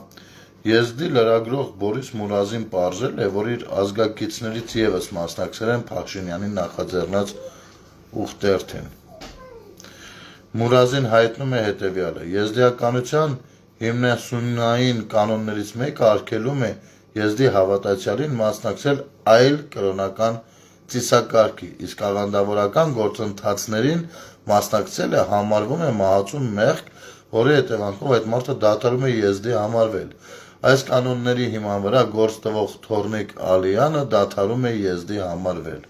Եզդի լրագրող Բորիս Մուրազին պարզել է, որ իր ազգակիցներից ևս մասնակցել են Փաշինյանի նախաձեռնած ուխտերթին։ Մուրազին հայտնում է հետևյալը. Եզդիականության հիմնասյունային կանոններից մեկը արգելում է եզդի հավատացյալին մասնակցել այլ կրոնական ծիսակարգի, իսկ աղանդավորական գործընթացներին մասնակցելը համարվում է մահացու մեղք, որի հետևանքով այդ մարդը դադարում է եզդի համարվել։ Այս կանոնների հիման վրա գործ տվող Թորնիկ Ալյանը դադարում է եզդի համարվել։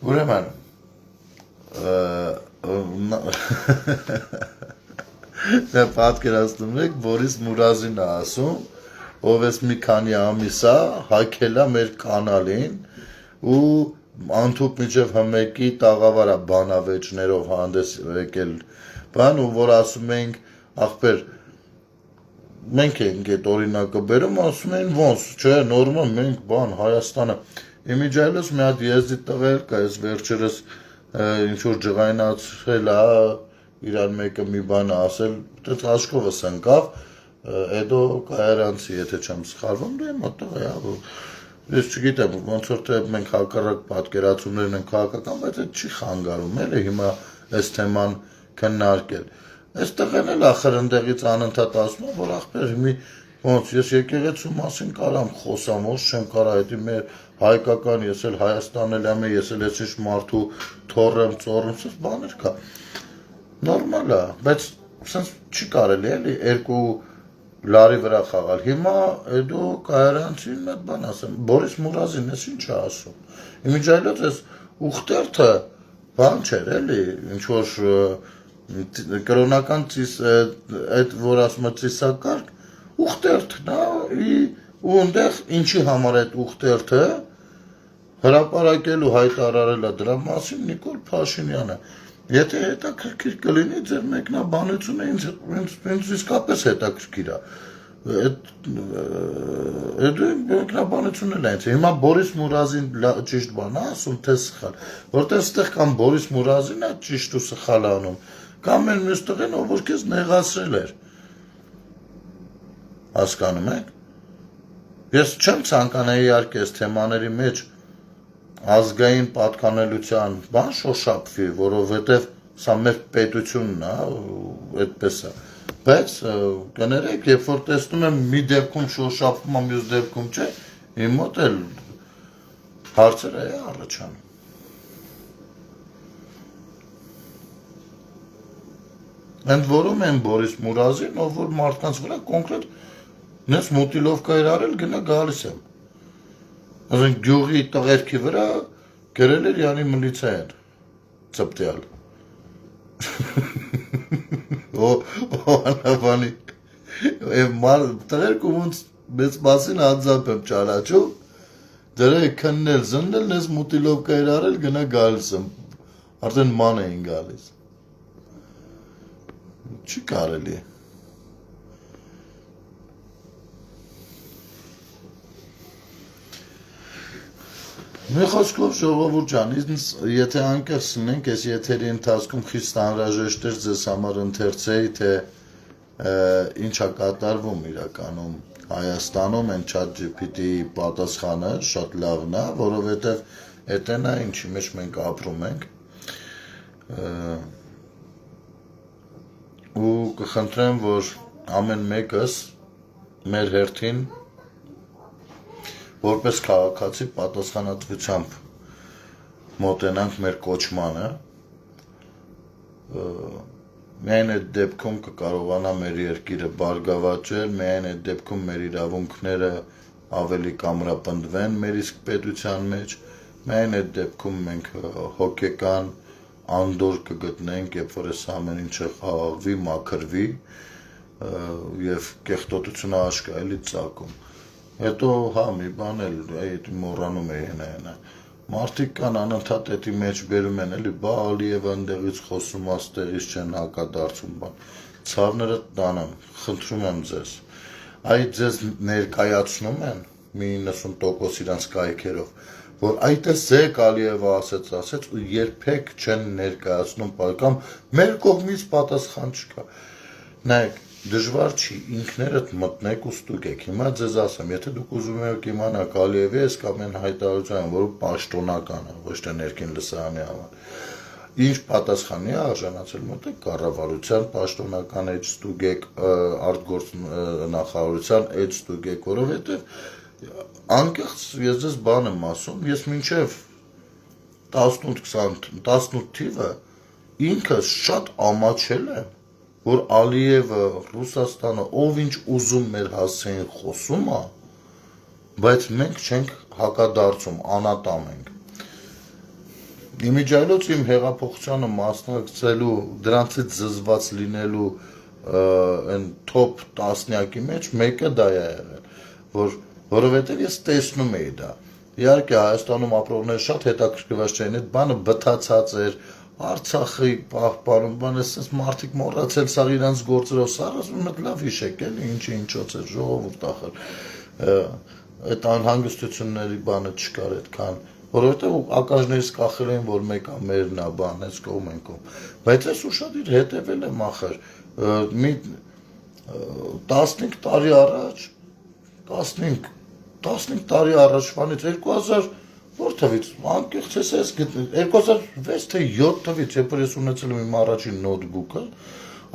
Ուրեմն պատկերացնում եք, Բորիս Մուրազին է ասում, ով էս մի քանի ամիս է հակել է մեր կանալին ու անթուք միջև հմեկի տաղավարա բանավեճներով հանդես եկել բան ու որ ասում ենք ախպեր մենք ենք այդ օրինակը բերում ասում են ոնց չէ նորմալ մենք բան Հայաստանը իմիջայլոս մի հատ եզդի տղեր կա այս վերջերս ինչ որ ջղայնացրել է իրար մեկը մի բան ասել դեռ աշկովս ընկավ Էդո Կայարանցի եթե չեմ սխալվում դե մոտով է ես չգիտեմ ոնց որ թե մենք հակառակ պատկերացումներ ունենք քաղաքական բայց այդ չի խանգարում էլի հիմա այս թեման քննարկել այստեղ էլ ախր ընդեղից անընդհատ ասում որ ախպեր մի ոնց ես եկեղեցու մասին կարամ խոսամ ոչ չեմ կարա դա մեր հայկական ես էլ Հայաստանն եմ ես էլ ես մարդու թորեմ ծորում սա բաներ կա նորմալ է բայց sense չի կարելի էլի երկու լարի վրա խաղալ հիմա Էդո Կայարանցին մի հատ բան ասեմ Բորիս Մուրազին էս ինչ է ասում իմիջայլոց էս ուխտերթը բան չէր էլի ինչ որ կրոնական այդ որ ասում է ծիսակարգ ուխտերթն է ու այնտեղ ինչի համար այդ ուխտերթը հրապարակելու հայտարարել է դրա մասին Նիկոլ Փաշինյանը Եթե հետաքրքիր կլինի ձեր մեկնաբանությունը ինձ իսկապես հետաքրքիր է այդ մեկնաբանությունն էլ է հիմա Բորիս Մուրազին ճիշտ բան է ասում թե սխալ որտեղ այստեղ կամ Բորիս Մուրազին է ճիշտ ու սխալ անում կամ էլ մյուս տղեն ով որ քեզ նեղացրել էր հասկանում եք ես չեմ ցանկանայի իհարկե այս թեմաների մեջ ազգային պատկանելության բան շոշափվի, որովհետև սա մեր պետությունն է, այդպես է, բայց կներեք, երբ որ տեսնում եմ մի դեպքում շոշափվում է, մյուս դեպքում չէ, իմ մոտ էլ հարցեր է առաջանում։ Ընդ որում են Բորիս Մուրազին, ով որ մարդկանց վրա կոնկրետ նես մուտիլովկա էր արել, գնա գալիս եմ։ Ասենք գյուղի տղերքի վրա գրել էր յանի միլիցիան ծպտյալ անավանի տղերք ոնց մեծ մասին անձամբ եմ ճանաչում դրա քննել զննել նես մուտիլովկա էր արել գնա գալիս եմ արդեն ման էին գալիս չի կարելի Մի խոսքով ժողովուրդ ջան, եթե անկեղծ լինենք, այս եթերի ընթացքում խիստ անհրաժեշտ էր ձեզ համար ընթերցեի, թե ինչ է կատարվում իրականում Հայաստանում են ChatGPT-ի պատասխանը շատ լավն է, որովհետև էտեն է ինչի մեջ մենք ապրում ենք ու կխնդրեմ, որ ամեն մեկս մեր հերթին որպես քաղաքացի պատասխանատվությամբ մոտենանք մեր կոչմանը միայն այդ դեպքում կկարողանա մեր երկիրը բարգավաճել միայն այդ դեպքում մեր իրավունքները ավելի կամրապնդվեն մեր իսկ պետության մեջ միայն այդ դեպքում մենք հոգեկան անդոր կգտնենք երբ որ այս ամեն ինչը խաղաղվի մաքրվի եւ կեղտոտությունը աշկա էլի ծակում Հետո հա մի բան էլ այդ մոռանում էի հենա մարդիկ կան անընդհատ էդի մեջ բերում են էլի բա Ալիևը ընդեղից խոսում աստեղից չեն հակադարձում բան ցավները տանեմ խնդրում եմ ձեզ այդ ձեզ ներկայացնում են մի 90% իրանց կայքերով որ այդտեղ Ալիևը ասեց ու երբեք չեն ներկայացնում կամ մեր կողմից պատասխան չկա նայեք Դժվար չի, ինքներդ մտնեք ու ստուգեք, հիմա ձեզ ասեմ, եթե դուք ուզում եք իմանաք Ալիևի ես կամ են հայտարարության, որը պաշտոնական է, ոչ թե ներքին լսարանի համար, ինչ պատասխանի է արժանացել, մոտեք կառավարության պաշտոնական էջ ստուգեք, արտգործ նախարարության էջ ստուգեք, որովհետև անկեղծ ես ձեզ բան եմ ասում, ես մինչև 18 թիվը ինքը շատ ամաչել եմ, որ Ալիևը, Ռուսաստանը, ով ինչ ուզում մեր հասցեին խոսում է, բայց մենք չենք հակադարձում, անատամ ենք։ Իմիջայլոց իմ հեղափոխությանը մասնակցելու, դրանցից զզված լինելու այն top 10-յակի մեջ մեկը դա է եղել, որովհետև ես տեսնում էի դա։ Իհարկե Հայաստանում ապրողները շատ հետաքրքրված չէին, այդ բանը բթացած էր, Արցախի պահպանում, բան էս մարդիկ մոռացել սա իրանց գործերով, սա ասում եմ լավ հիշեք էլի, ինչոց էր ժողովուրդ ախր, այդ անհանգստությունների բանը չկար այդքան, որովհետև ակաժներից կախել էին, որ մեկը մերն է, բան, այս կողմ են կողմ, բայց ես ուշադիր հետևել եմ ախր, մի 15 տարի առաջ, 15 տարի առաջվանից 2000 որ թվից, անկեղծ ես գտնել, 2006 թե 7 թվից, երբ որ ես ունեցել եմ իմ առաջին նոթբուքը,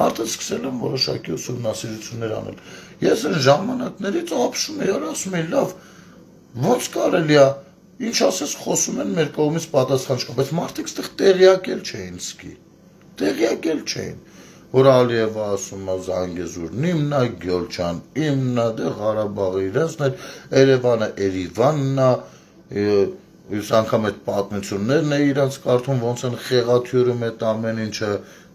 արդեն սկսել եմ որոշակի ուսումնասիրություններ անել։ Ես այն ժամանակներից ապշում էի, ասում էի, լավ, ոնց կարելի է, ինչ ասես խոսում են մեր կողմից պատասխան չկա, բայց մարդիկ ստեղ տեղյակ էլ չէին սկի, տեղյակ էլ չէին, որ Ալիևը ասում է Զանգեզուրն, իմնա Գյոլչան, իմնա դե Ղարաբաղը իրենցն էր, Երևանը Երևանն է, Ես անգամ այդ պատմություններն է իրանց կարդում, ոնց են խեղաթյուրում այդ ամեն ինչը,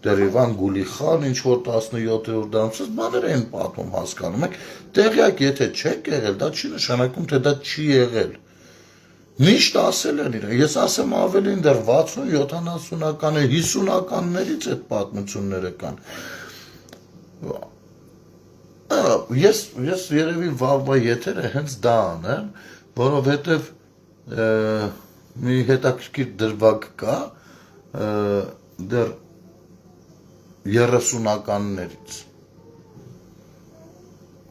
դեռ Իվան Գուլիխան, ինչ-որ 17-րդ դարում, բաներ էին պատմում, հասկանում եք, տեղյակ եթե չեք եղել, դա չի նշանակում, թե դա չի եղել։ Միշտ ասել են իրեն, ես ասեմ ավելին դեռ 60-70-ական, 50-ականներից այդ պատմությունները կան։ Ես երևի վաղվա եթերը հենց դա անեմ, որովհետև մի հետաքրքիր դրվագ կա դեռ 30-ականներից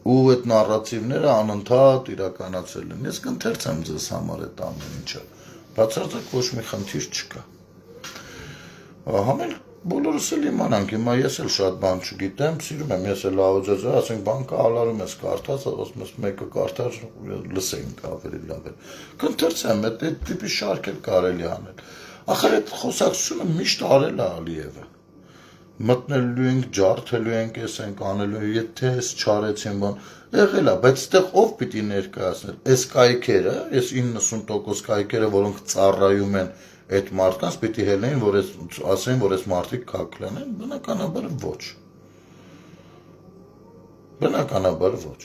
ու այդ նարատիվները անընդհատ իրականացել են։ Ես կընթերցեմ ձեզ համար այդ ամեն ինչը, բացարձակ ոչ մի խնդիր չկա։ Համել բոլորս էլ իմանանք, հիմա ես էլ շատ բան չգիտեմ, սիրում եմ, ես էլ աղոջաձը, ասենք բանկը ալարում ես կարդաց, ասում ես մեկը կարդար, լսենք ավելի լավ է։ Կընթերցեմ, այդ տիպի շարք էլ կարելի անել։ Ախր այդ խոսակցությունը միշտ արել է Ալիևը։ Մտնելու ենք, ջարդելու ենք, ես ենք անելու, եթե ես չարեցին բան, եղել է, բայց ստեղ ով պիտի ներկայացնել, այս կայքերը, ես 90% կայքերը, որոնք ծառայում են այդ մարդկանց պիտի հելնեին, որ ասեն, որ այս մարդիկ քակլեն են, բնականաբար ոչ։ Բնականաբար ոչ։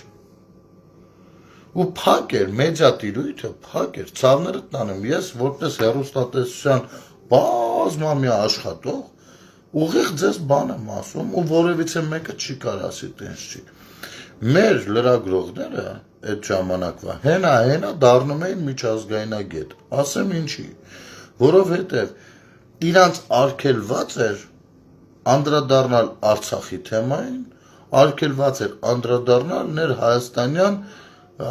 Ու փակ էր, մեդիա տիրույթը փակ էր, ցավները տանեմ, ես որպես հեռուստատեսության բազմամյա աշխատող, ուղիղ ձեզ բան եմ ասում, ու որևիցե մեկը չի կարող ասի տենց չի։ Մեր լրագրողները այդ ժամանակվա հենա դառնում էին միջազգայնագետ, ասեմ ինչի, որովհետև իրանց արգելված էր անդրադառնալ Արցախի թեմային, արգելված էր անդրադառնալ ներհայաստանյան,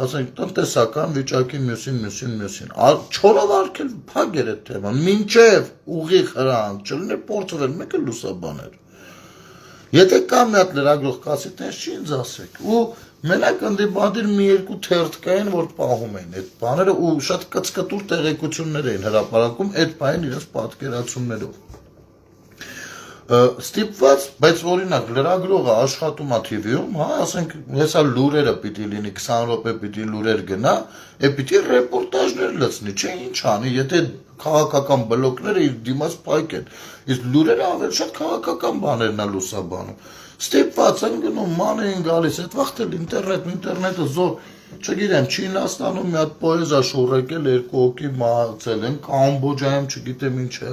ասենք, տնտեսական վիճակի մյուսին, չորով արգել փակ էր այդ թեման, մինչև ուղիղ հրանք չլիներ փորձվել, մեկը լուսաբաներ։ Եթե կա մի հատ լրագրող կասի, տենց չի ինձ ասեք, ու մենակ ընդդիմադիր մի երկու թերթ կային, որ պահում էին այդ բաները ու շատ կծկտուր տեղեկություններ էին հրապարակում այդ բային իրենց պատկերացումներով։ Ստիպված, բայց օրինակ լրագրողը աշխատում է TV-ում, հա, ասենք, հեսա լուրերը պիտի լինի, 20 րոպե պիտի լուրեր գնա, պիտի ռեպորտաժներ լցնի, չէ, ինչ անի, եթե քաղաքական բլոկները իր դիմաց պայք են, իսկ լուրերը ավելի շատ քաղաքական բաներն է լուսաբանում։ Ստիպված են գնում, ման էին գալիս, այդ վաղտ էլ ինտերնետը զոր, չգիտեմ, Չինաստանում մի հատ պոեզա շուռեկել, 2 հոգի մահացել են, Կամբոջայում չգիտեմ ինչ է,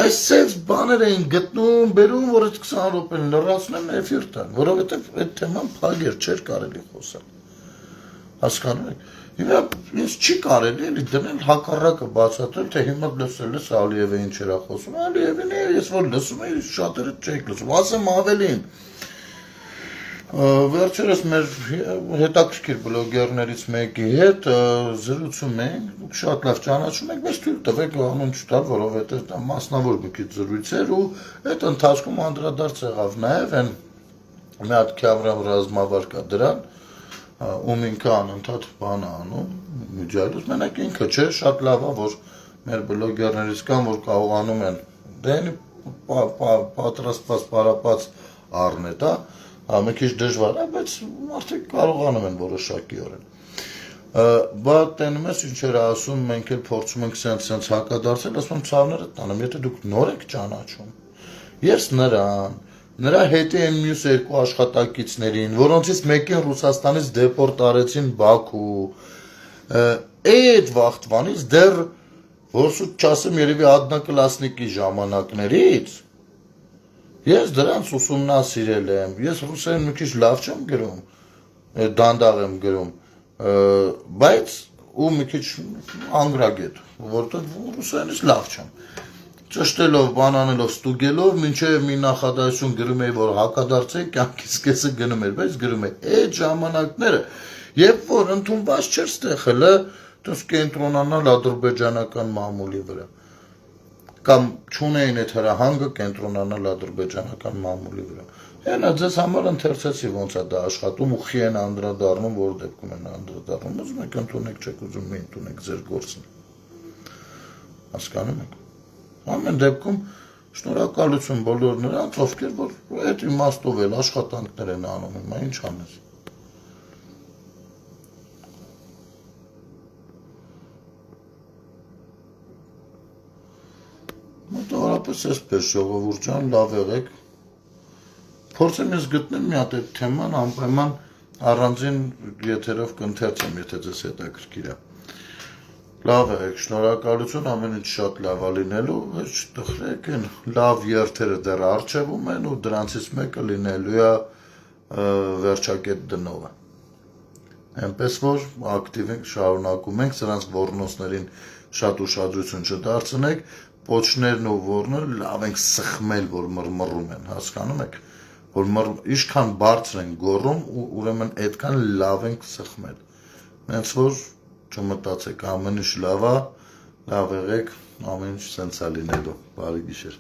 այս սենց բաներ էին գտնում, բերում, որ այդ 20 րոպեն լրացնեն էֆիր տան, որովհետև այդ թեման փագեր չէր կարելի խոսալ։ Հասկանում եք։ Հիմա ինձ չի կարելի էլի դնել հակառակը բացատրել, թե հիմա լսել ես Ալիևը ինչեր է խոսում։ Ալիևին ես որ լսում եմ, շատերը չեք լսում։ Ասեմ ավելին։ Վերջերս մեր հետաքրքիր բլոգերներից մեկի հետ զրուցում ենք, դուք շատ լավ ճանաչում եք, բայց թույլ տվեք անուն չտալ, որովհետև դա մասնավոր մի քիչ զրույց էր ու այդ ընթացքում անդրադարձ եղավ նաև այն մի հատ Քյավրամ ռազմավար կա դրան, ում ինքը անընդհատ բան է անում, միջայլուց, մենակ ինքը չէ, շատ լավ է, որ մեր բլոգերներից կան, որ կարողանում են դեն պատրաստված պարապած առնետ, մի քիչ դժվար է, բայց մարդիկ կարողանում են որոշակիորեն։ Բա տենում ես ինչեր ասում, մենք էլ փորձում ենք սենց հակադարձել, ասում ցավները տանեմ, եթե դուք նոր եք ճանաչում։ Ես նրան, նրա հետի են մյուս երկու աշխատակիցներին, որոնցից մեկին Ռուսաստանից դեպորտ արեցին Բաքու, այդ վաղտվանից դեռ որսուտ չասեմ երևի ադնակլասնիկի ժամանակներից ես դրանց ուսումնասիրել եմ, ես ռուսերեն մի քիչ լավ չեմ գրում, դանդաղ եմ գրում, բայց ու մի քիչ անգրագետ, որտեղ ռուսերենից լավ չեմ։ Ճշտելով, բանանելով, ստուգելով, մինչև մի նախադասություն գրում էի, որ հակադարձեի, կյանքից կեսը գնում էր, բայց գրում էի, այդ ժամանակները, երբ որ ընդունված չէր ստեղել, դուս կենտրոնանալ ադրբեջանական մամուլի վրա, կամ չունեին այդ հրահանգը կենտրոնանալ ադրբեջանական մամուլի վրա։ Հենա ձեզ համար ընթերցեցի ոնց է դա աշխատում ու խի են անդրադառնում, որ դեպքում են անդրադառնում, ուզում եք ընդունեք, չեք ուզում մի ընդունեք ձեր գործն։ Հասկանում եք։ Ամեն դեպքում շնորհակալություն բոլոր նրանց, ովքեր որ այդ իմաստով էլ աշխատանքներ են անում, հիմա ինչ անես։ Մոտավորապես այսպես ժողովուրդ ջան, լավ եղեք։ Փորձեմ ես գտնել մի հատ այդ թեման անպայման առանձին եթերով կընթերցեմ, եթե ձեզ հետաքրքիր է։ Լավ եղեք, շնորհակալություն, ամեն ինչ շատ լավ է լինելու, ոչ տխրեք են, լավ երթերը դեռ առջևում են ու դրանցից մեկը լինելու է վերջակետ դնովը։ Այնպես որ ակտիվ ենք, շարունակում ենք, սրանց ոռնոցներին շատ ուշադրություն չդարձնեք, պոչներն ու ոռները լավ ենք սխմել, որ մռմռում են, հասկանում եք, որ ինչքան բարձր են գոռում, ուրեմն այդքան լավ ենք սխմել։ Հենց որ չմտածեք, ամեն ինչ լավ է, լավ եղեք, ամեն ինչ սենց է լինելու, բարի գիշեր։